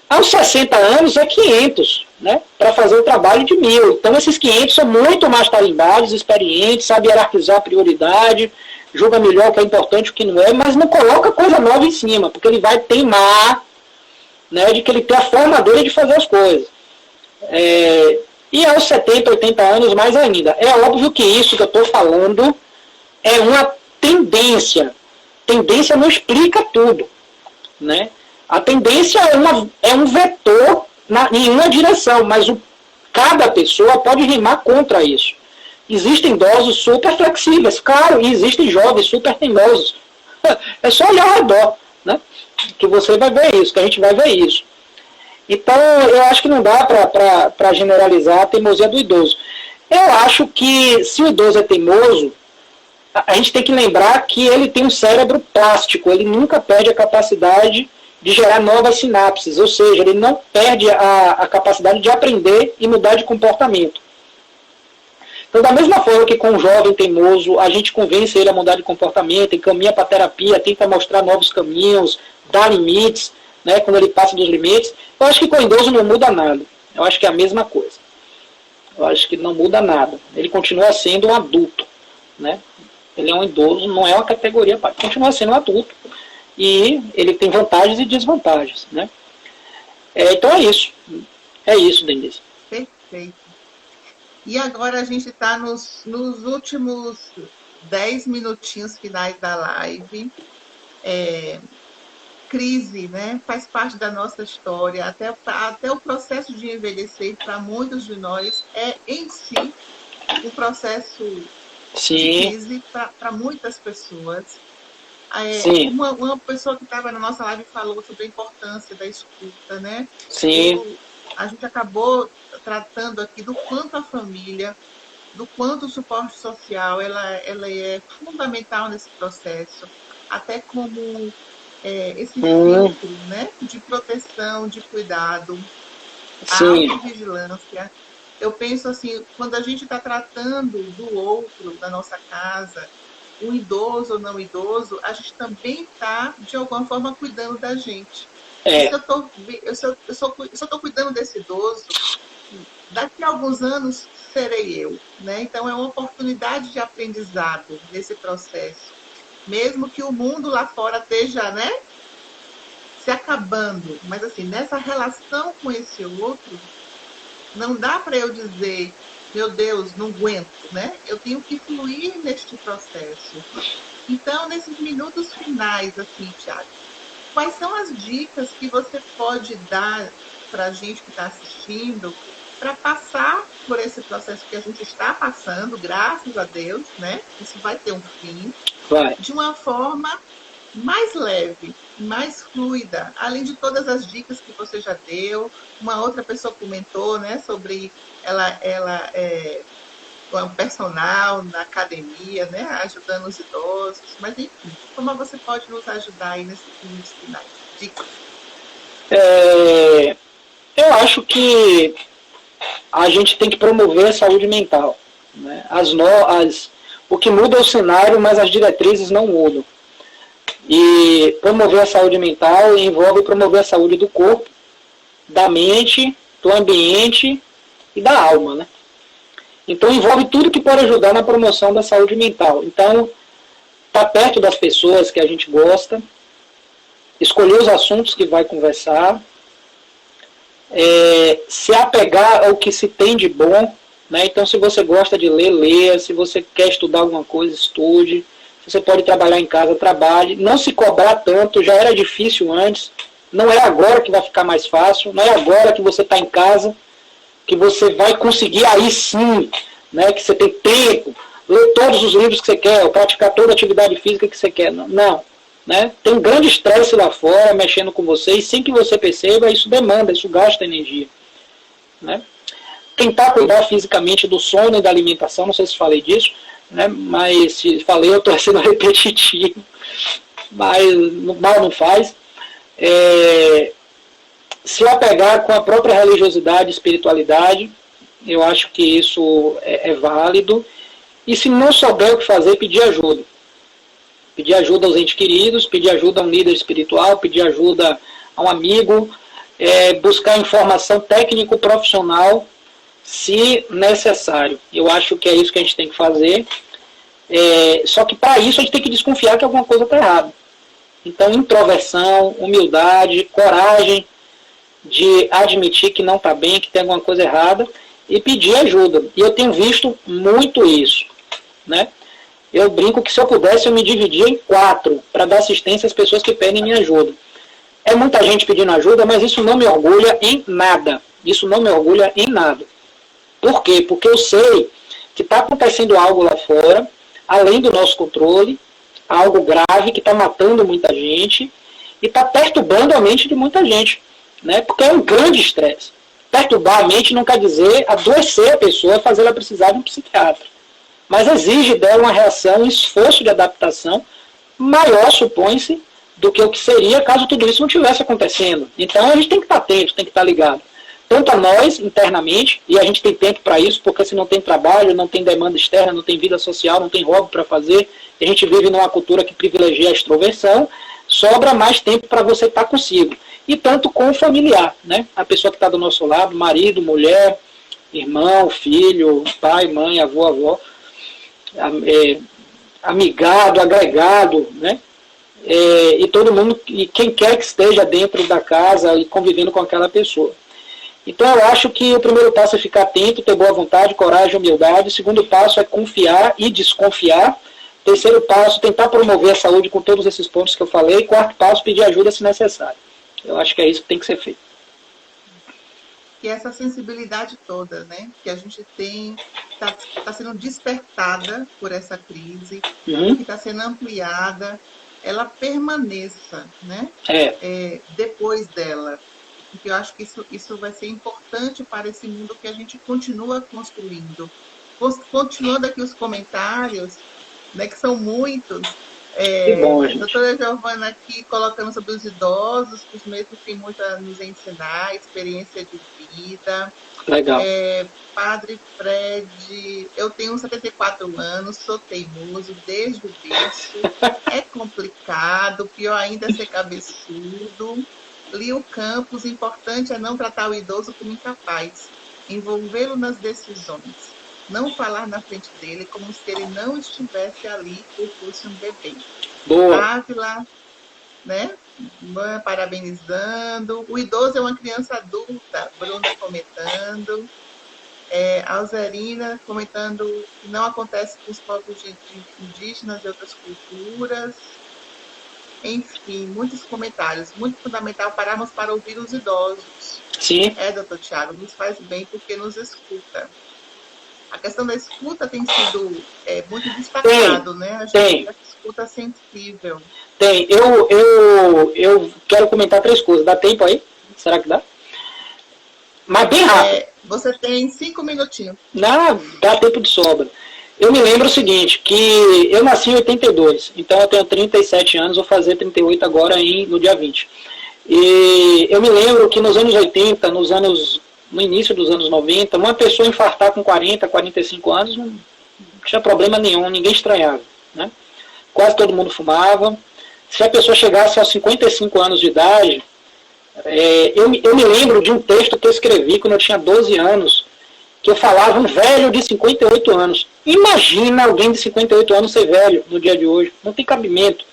Aos 60 anos é 500, né, para fazer o trabalho de 1.000. Então esses 500 são muito mais tarimbados, experientes, sabe hierarquizar a prioridade, julga melhor o que é importante e o que não é, mas não coloca coisa nova em cima, porque ele vai teimar, né, de que ele tem a forma dele de fazer as coisas. E aos 70, 80 anos mais ainda. É óbvio que isso que eu estou falando é uma tendência. Tendência não explica tudo, né? A tendência é um vetor em uma direção, mas cada pessoa pode remar contra isso. Existem idosos super flexíveis, claro, e existem jovens super teimosos. É só olhar ao redor, né, que você vai ver isso, que a gente vai ver isso. Então, eu acho que não dá para generalizar a teimosia do idoso. Eu acho que, se o idoso é teimoso, a gente tem que lembrar que ele tem um cérebro plástico, ele nunca perde a capacidade de gerar novas sinapses, ou seja, ele não perde a capacidade de aprender e mudar de comportamento. Então, da mesma forma que com um jovem teimoso, a gente convence ele a mudar de comportamento, encaminha para a terapia, tenta mostrar novos caminhos, dá limites, né, quando ele passa dos limites, eu acho que com o idoso não muda nada. Eu acho que é a mesma coisa. Eu acho que não muda nada. Ele continua sendo um adulto, né? Ele é um idoso, não é uma categoria, continua sendo um adulto. E ele tem vantagens e desvantagens, né? Então é isso. É isso, Denise. Perfeito. E agora a gente está nos últimos 10 minutinhos finais da live. Crise, né? Faz parte da nossa história. Até o processo de envelhecer, para muitos de nós, é em si um processo de crise para muitas pessoas. Uma pessoa que estava na nossa live falou sobre a importância da escuta, né? Sim. A gente acabou tratando aqui do quanto a família, do quanto o suporte social, ela é fundamental nesse processo, até como esse filtro, né, de proteção, de cuidado, a autovigilância. Eu penso assim, quando a gente está tratando do outro, da nossa casa, um idoso ou não idoso, a gente também está, de alguma forma, cuidando da gente. Se eu estou cuidando desse idoso, daqui a alguns anos serei eu, né? Então é uma oportunidade de aprendizado nesse processo. Mesmo que o mundo lá fora esteja, né, se acabando, mas assim, nessa relação com esse outro, não dá para eu dizer, meu Deus, não aguento, né? Eu tenho que fluir neste processo. Então, nesses minutos finais, assim, Thiago, quais são as dicas que você pode dar para a gente que está assistindo para passar por esse processo que a gente está passando, graças a Deus, né? Isso vai ter um fim, de uma forma mais leve, mais fluida, além de todas as dicas que você já deu. Uma outra pessoa comentou, né, sobre ela um personal na academia, né, ajudando os idosos, mas enfim, como você pode nos ajudar aí nesses minutos finais? Dicas. Eu acho que a gente tem que promover a saúde mental, né? O que muda é o cenário, mas as diretrizes não mudam. E promover a saúde mental envolve promover a saúde do corpo, da mente, do ambiente e da alma, né? Então envolve tudo que pode ajudar na promoção da saúde mental. Então, estar perto das pessoas que a gente gosta, escolher os assuntos que vai conversar, se apegar ao que se tem de bom, né? Então, se você gosta de ler, leia. Se você quer estudar alguma coisa, estude. Se você pode trabalhar em casa, trabalhe. Não se cobrar tanto, já era difícil antes. Não é agora que vai ficar mais fácil. Não é agora que você está em casa que você vai conseguir aí sim, né? Que você tem tempo, ler todos os livros que você quer, ou praticar toda a atividade física que você quer. Não. Né? Tem um grande estresse lá fora, mexendo com você, e sem que você perceba, isso demanda, isso gasta energia. Né? Tentar cuidar fisicamente do sono e da alimentação, não sei se falei disso, né? Mas se falei, eu estou sendo repetitivo, mas mal não faz. Se apegar com a própria religiosidade e espiritualidade, eu acho que isso é válido. E se não souber o que fazer, pedir ajuda. Pedir ajuda aos entes queridos, pedir ajuda a um líder espiritual, pedir ajuda a um amigo, buscar informação técnico-profissional, se necessário. Eu acho que é isso que a gente tem que fazer. Só que para isso a gente tem que desconfiar que alguma coisa está errada. Então, introversão, humildade, coragem de admitir que não está bem, que tem alguma coisa errada, e pedir ajuda. E eu tenho visto muito isso, né? Eu brinco que se eu pudesse eu me dividia em 4 para dar assistência às pessoas que pedem minha ajuda. É muita gente pedindo ajuda, mas isso não me orgulha em nada. Isso não me orgulha em nada. Por quê? Porque eu sei que está acontecendo algo lá fora, além do nosso controle, algo grave que está matando muita gente e está perturbando a mente de muita gente. Né? Porque é um grande estresse. Perturbar a mente não quer dizer adoecer a pessoa, fazer ela precisar de um psiquiatra. Mas exige dela uma reação, um esforço de adaptação maior, supõe-se, do que o que seria caso tudo isso não tivesse acontecendo. Então a gente tem que estar atento, tem que estar ligado. Tanto a nós, internamente, e a gente tem tempo para isso, porque se não tem trabalho, não tem demanda externa, não tem vida social, não tem hobby para fazer, e a gente vive numa cultura que privilegia a extroversão, sobra mais tempo para você estar consigo. E tanto com o familiar, né? A pessoa que está do nosso lado, marido, mulher, irmão, filho, pai, mãe, avô, amigado, agregado, né? E todo mundo, e quem quer que esteja dentro da casa e convivendo com aquela pessoa. Então eu acho que o primeiro passo é ficar atento, ter boa vontade, coragem, humildade. O segundo passo é confiar e desconfiar. Terceiro passo, tentar promover a saúde com todos esses pontos que eu falei. Quarto passo, pedir ajuda se necessário. Eu acho que é isso que tem que ser feito. Que essa sensibilidade toda, né, que a gente tem, está sendo despertada por essa crise, que está sendo ampliada, ela permaneça, né, depois dela. Porque eu acho que isso vai ser importante para esse mundo que a gente continua construindo. Continuando aqui os comentários, né, que são muitos. Que bom, gente. Doutora Giovana aqui colocando sobre os idosos, que os mesmos têm muito a nos ensinar, experiência de vida. Legal. Padre Fred, eu tenho 74 anos, sou teimoso desde o berço, é complicado, pior ainda é ser cabeçudo. Lio Campos, importante é não tratar o idoso como incapaz, envolvê-lo nas decisões. Não falar na frente dele como se ele não estivesse ali ou fosse um bebê. Boa. Ávila, né? Parabenizando. O idoso é uma criança adulta. Bruno comentando. Alzerina comentando que não acontece com os povos indígenas e outras culturas. Enfim, muitos comentários. Muito fundamental pararmos para ouvir os idosos. Sim. Doutor Tiago, nos faz bem porque nos escuta. A questão da escuta tem sido muito destacado, né? A gente escuta sensível. Tem. Eu quero comentar 3 coisas. Dá tempo aí? Será que dá? Mas bem rápido. Você tem 5 minutinhos. Não, dá tempo de sobra. Eu me lembro o seguinte, que eu nasci em 82, então eu tenho 37 anos, vou fazer 38 agora no dia 20. E eu me lembro que nos anos 80, no início dos anos 90, uma pessoa infartar com 40, 45 anos não tinha problema nenhum, ninguém estranhava, né? Quase todo mundo fumava. Se a pessoa chegasse aos 55 anos de idade, eu me lembro de um texto que eu escrevi quando eu tinha 12 anos, que eu falava um velho de 58 anos. Imagina alguém de 58 anos ser velho no dia de hoje, não tem cabimento,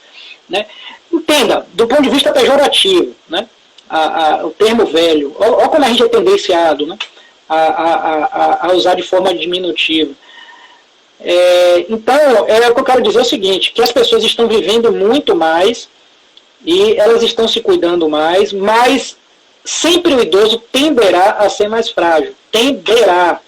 né? Entenda, do ponto de vista pejorativo, né? O termo velho, olha como a gente é tendenciado, né, a usar de forma diminutiva. Então, o que eu quero dizer é o seguinte, que as pessoas estão vivendo muito mais e elas estão se cuidando mais, mas sempre o idoso tenderá a ser mais frágil. Tenderá.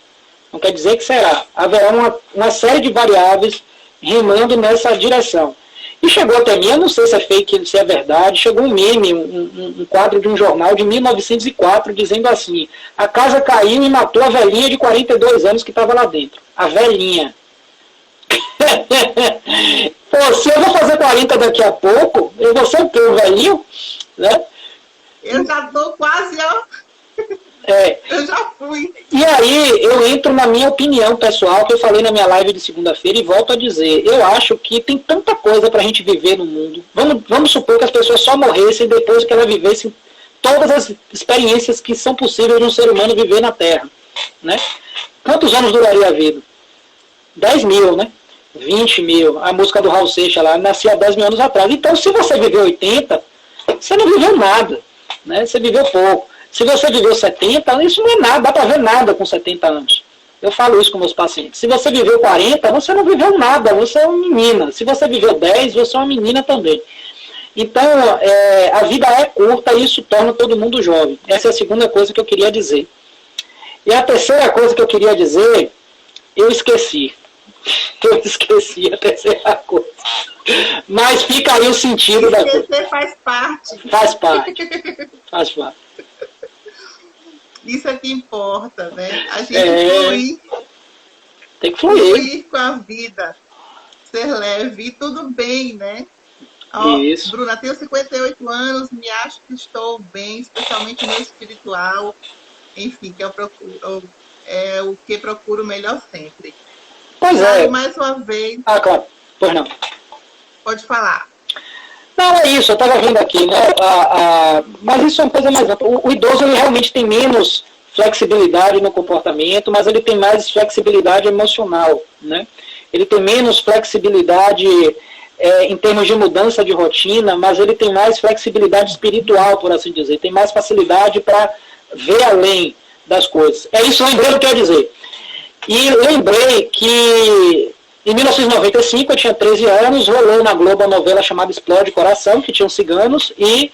Não quer dizer que será. Haverá uma série de variáveis remando nessa direção. E chegou até mim, eu não sei se é fake, se é verdade, chegou um meme, um quadro de um jornal de 1904, dizendo assim: a casa caiu e matou a velhinha de 42 anos que estava lá dentro. A velhinha. Pô, se eu vou fazer 40 daqui a pouco, eu vou ser o quê, o velhinho? Né? Eu já estou quase, ó. Eu já fui. E aí eu entro na minha opinião pessoal, que eu falei na minha live de segunda-feira, e volto a dizer, eu acho que tem tanta coisa pra gente viver no mundo. Vamos supor que as pessoas só morressem depois que elas vivessem todas as experiências que são possíveis de um ser humano viver na Terra, né? Quantos anos duraria a vida? 10 mil, né? 20 mil. A música do Raul Seixas lá, nascia há 10 mil anos atrás. Então, se você viveu 80, você não viveu nada, né? Você viveu pouco. Se você viveu 70, isso não é nada, dá para ver nada com 70 anos. Eu falo isso com meus pacientes. Se você viveu 40, você não viveu nada, você é uma menina. Se você viveu 10, você é uma menina também. Então, a vida é curta e isso torna todo mundo jovem. Essa é a segunda coisa que eu queria dizer. E a terceira coisa que eu queria dizer, eu esqueci. Eu esqueci a terceira coisa. Mas fica aí o sentido da coisa. Esquecer faz parte. Faz parte. Faz parte. Isso é que importa, né? A gente fluir. Tem que fluir com a vida. Ser leve e tudo bem, né? Isso. Bruna, tenho 58 anos, me acho que estou bem, especialmente no espiritual. Enfim, que é o que procuro melhor sempre. Pois é. Mais uma vez. Ah, claro. Pois não. Pode falar. Não, é isso, eu estava vendo aqui, né? Mas isso é uma coisa mais ampla. O idoso ele realmente tem menos flexibilidade no comportamento, mas ele tem mais flexibilidade emocional, né? Ele tem menos flexibilidade em termos de mudança de rotina, mas ele tem mais flexibilidade espiritual, por assim dizer. Tem mais facilidade para ver além, das coisas. É isso, lembrei o que eu ia dizer. E lembrei que em 1995, eu tinha 13 anos, rolou na Globo uma novela chamada Explode Coração, que tinham ciganos, e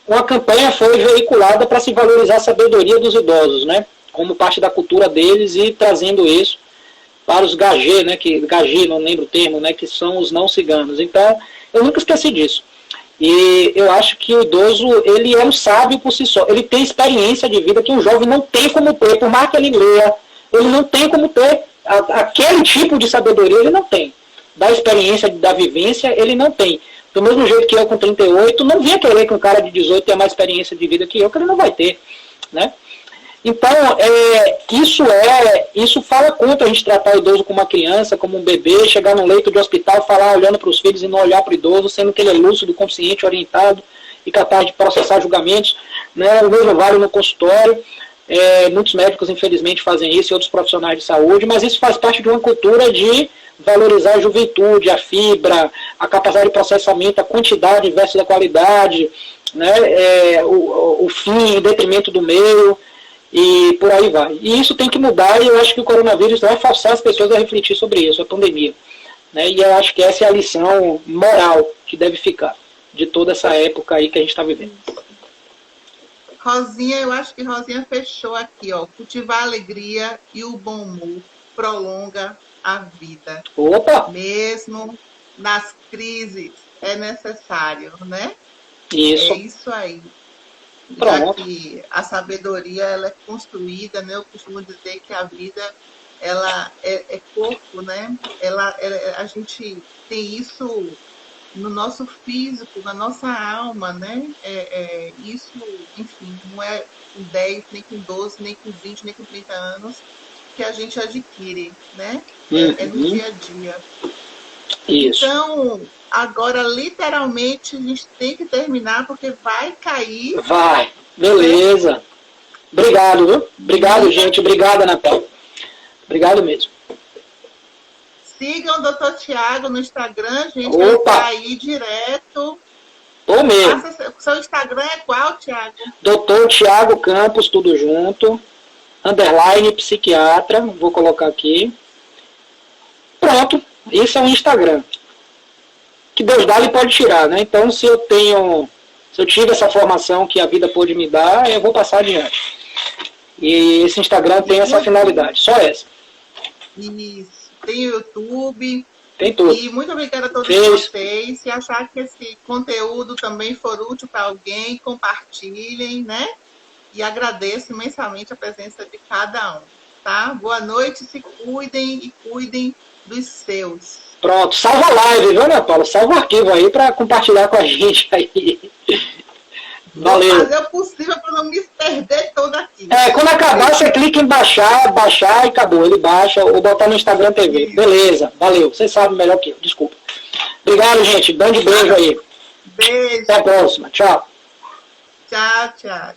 uma campanha foi veiculada para se valorizar a sabedoria dos idosos, né? Como parte da cultura deles e trazendo isso para os gagê, né? Gagê, não lembro o termo, né? Que são os não ciganos. Então, eu nunca esqueci disso. E eu acho que o idoso, ele é um sábio por si só. Ele tem experiência de vida que um jovem não tem como ter, por mais que ele leia, ele não tem como ter aquele tipo de sabedoria, ele não tem. Da experiência, da vivência, ele não tem. Do mesmo jeito que eu com 38, não vinha querer que um cara de 18 tenha mais experiência de vida que eu, que ele não vai ter, né? Então, isso fala contra a gente tratar o idoso como uma criança, como um bebê, chegar num leito de hospital, falar olhando para os filhos e não olhar para o idoso, sendo que ele é lúcido, consciente, orientado e capaz de processar julgamentos, né? O mesmo vale no consultório. Muitos médicos, infelizmente, fazem isso e outros profissionais de saúde, mas isso faz parte de uma cultura de valorizar a juventude, a fibra, a capacidade de processamento, a quantidade versus a qualidade, né? O fim em detrimento do meio, e por aí vai. E isso tem que mudar, e eu acho que o coronavírus vai forçar as pessoas a refletir sobre isso, a pandemia, né? E eu acho que essa é a lição moral que deve ficar de toda essa época aí que a gente está vivendo. Rosinha, eu acho que Rosinha fechou aqui, ó. Cultivar a alegria e o bom humor prolonga a vida. Opa! Mesmo nas crises é necessário, né? Isso. É isso aí. Pronto. Já que a sabedoria ela é construída, né? Eu costumo dizer que a vida ela é corpo, né? A gente tem isso no nosso físico, na nossa alma, né? Isso, enfim, não é com 10, nem com 12, nem com 20, nem com 30 anos que a gente adquire, né? É no dia a dia. Isso. Então, agora, literalmente, a gente tem que terminar, porque vai cair. Vai. Beleza. Obrigado, viu? Obrigado, gente. Obrigado, Natália. Obrigado mesmo. Sigam o Dr. Tiago no Instagram, gente. Opa. Ele tá aí direto. Tô mesmo. Seu Instagram é qual, Tiago? Dr. Tiago Campos, tudo junto. _ psiquiatra. Vou colocar aqui. Pronto. Isso é um Instagram. Que Deus dá, ele pode tirar, né? Então, se eu tive essa formação que a vida pôde me dar, eu vou passar adiante. E esse Instagram tem essa finalidade, só essa. Isso. Tem o YouTube. Tem tudo. E muito obrigada a todos vocês. Se achar que esse conteúdo também for útil para alguém, compartilhem, né? E agradeço imensamente a presença de cada um, tá? Boa noite, se cuidem e cuidem dos seus. Pronto, salva a live, viu, Ana Paula? Salva o arquivo aí para compartilhar com a gente aí. Valeu. Vou fazer o possível para não me perder toda aqui. Quando acabar, você clica em baixar e acabou. Ele baixa ou botar no Instagram TV. Isso. Beleza, valeu. Vocês sabem melhor que eu, desculpa. Obrigado, gente. Grande beijo aí. Beijo. Até a próxima. Tchau. Tchau, tchau.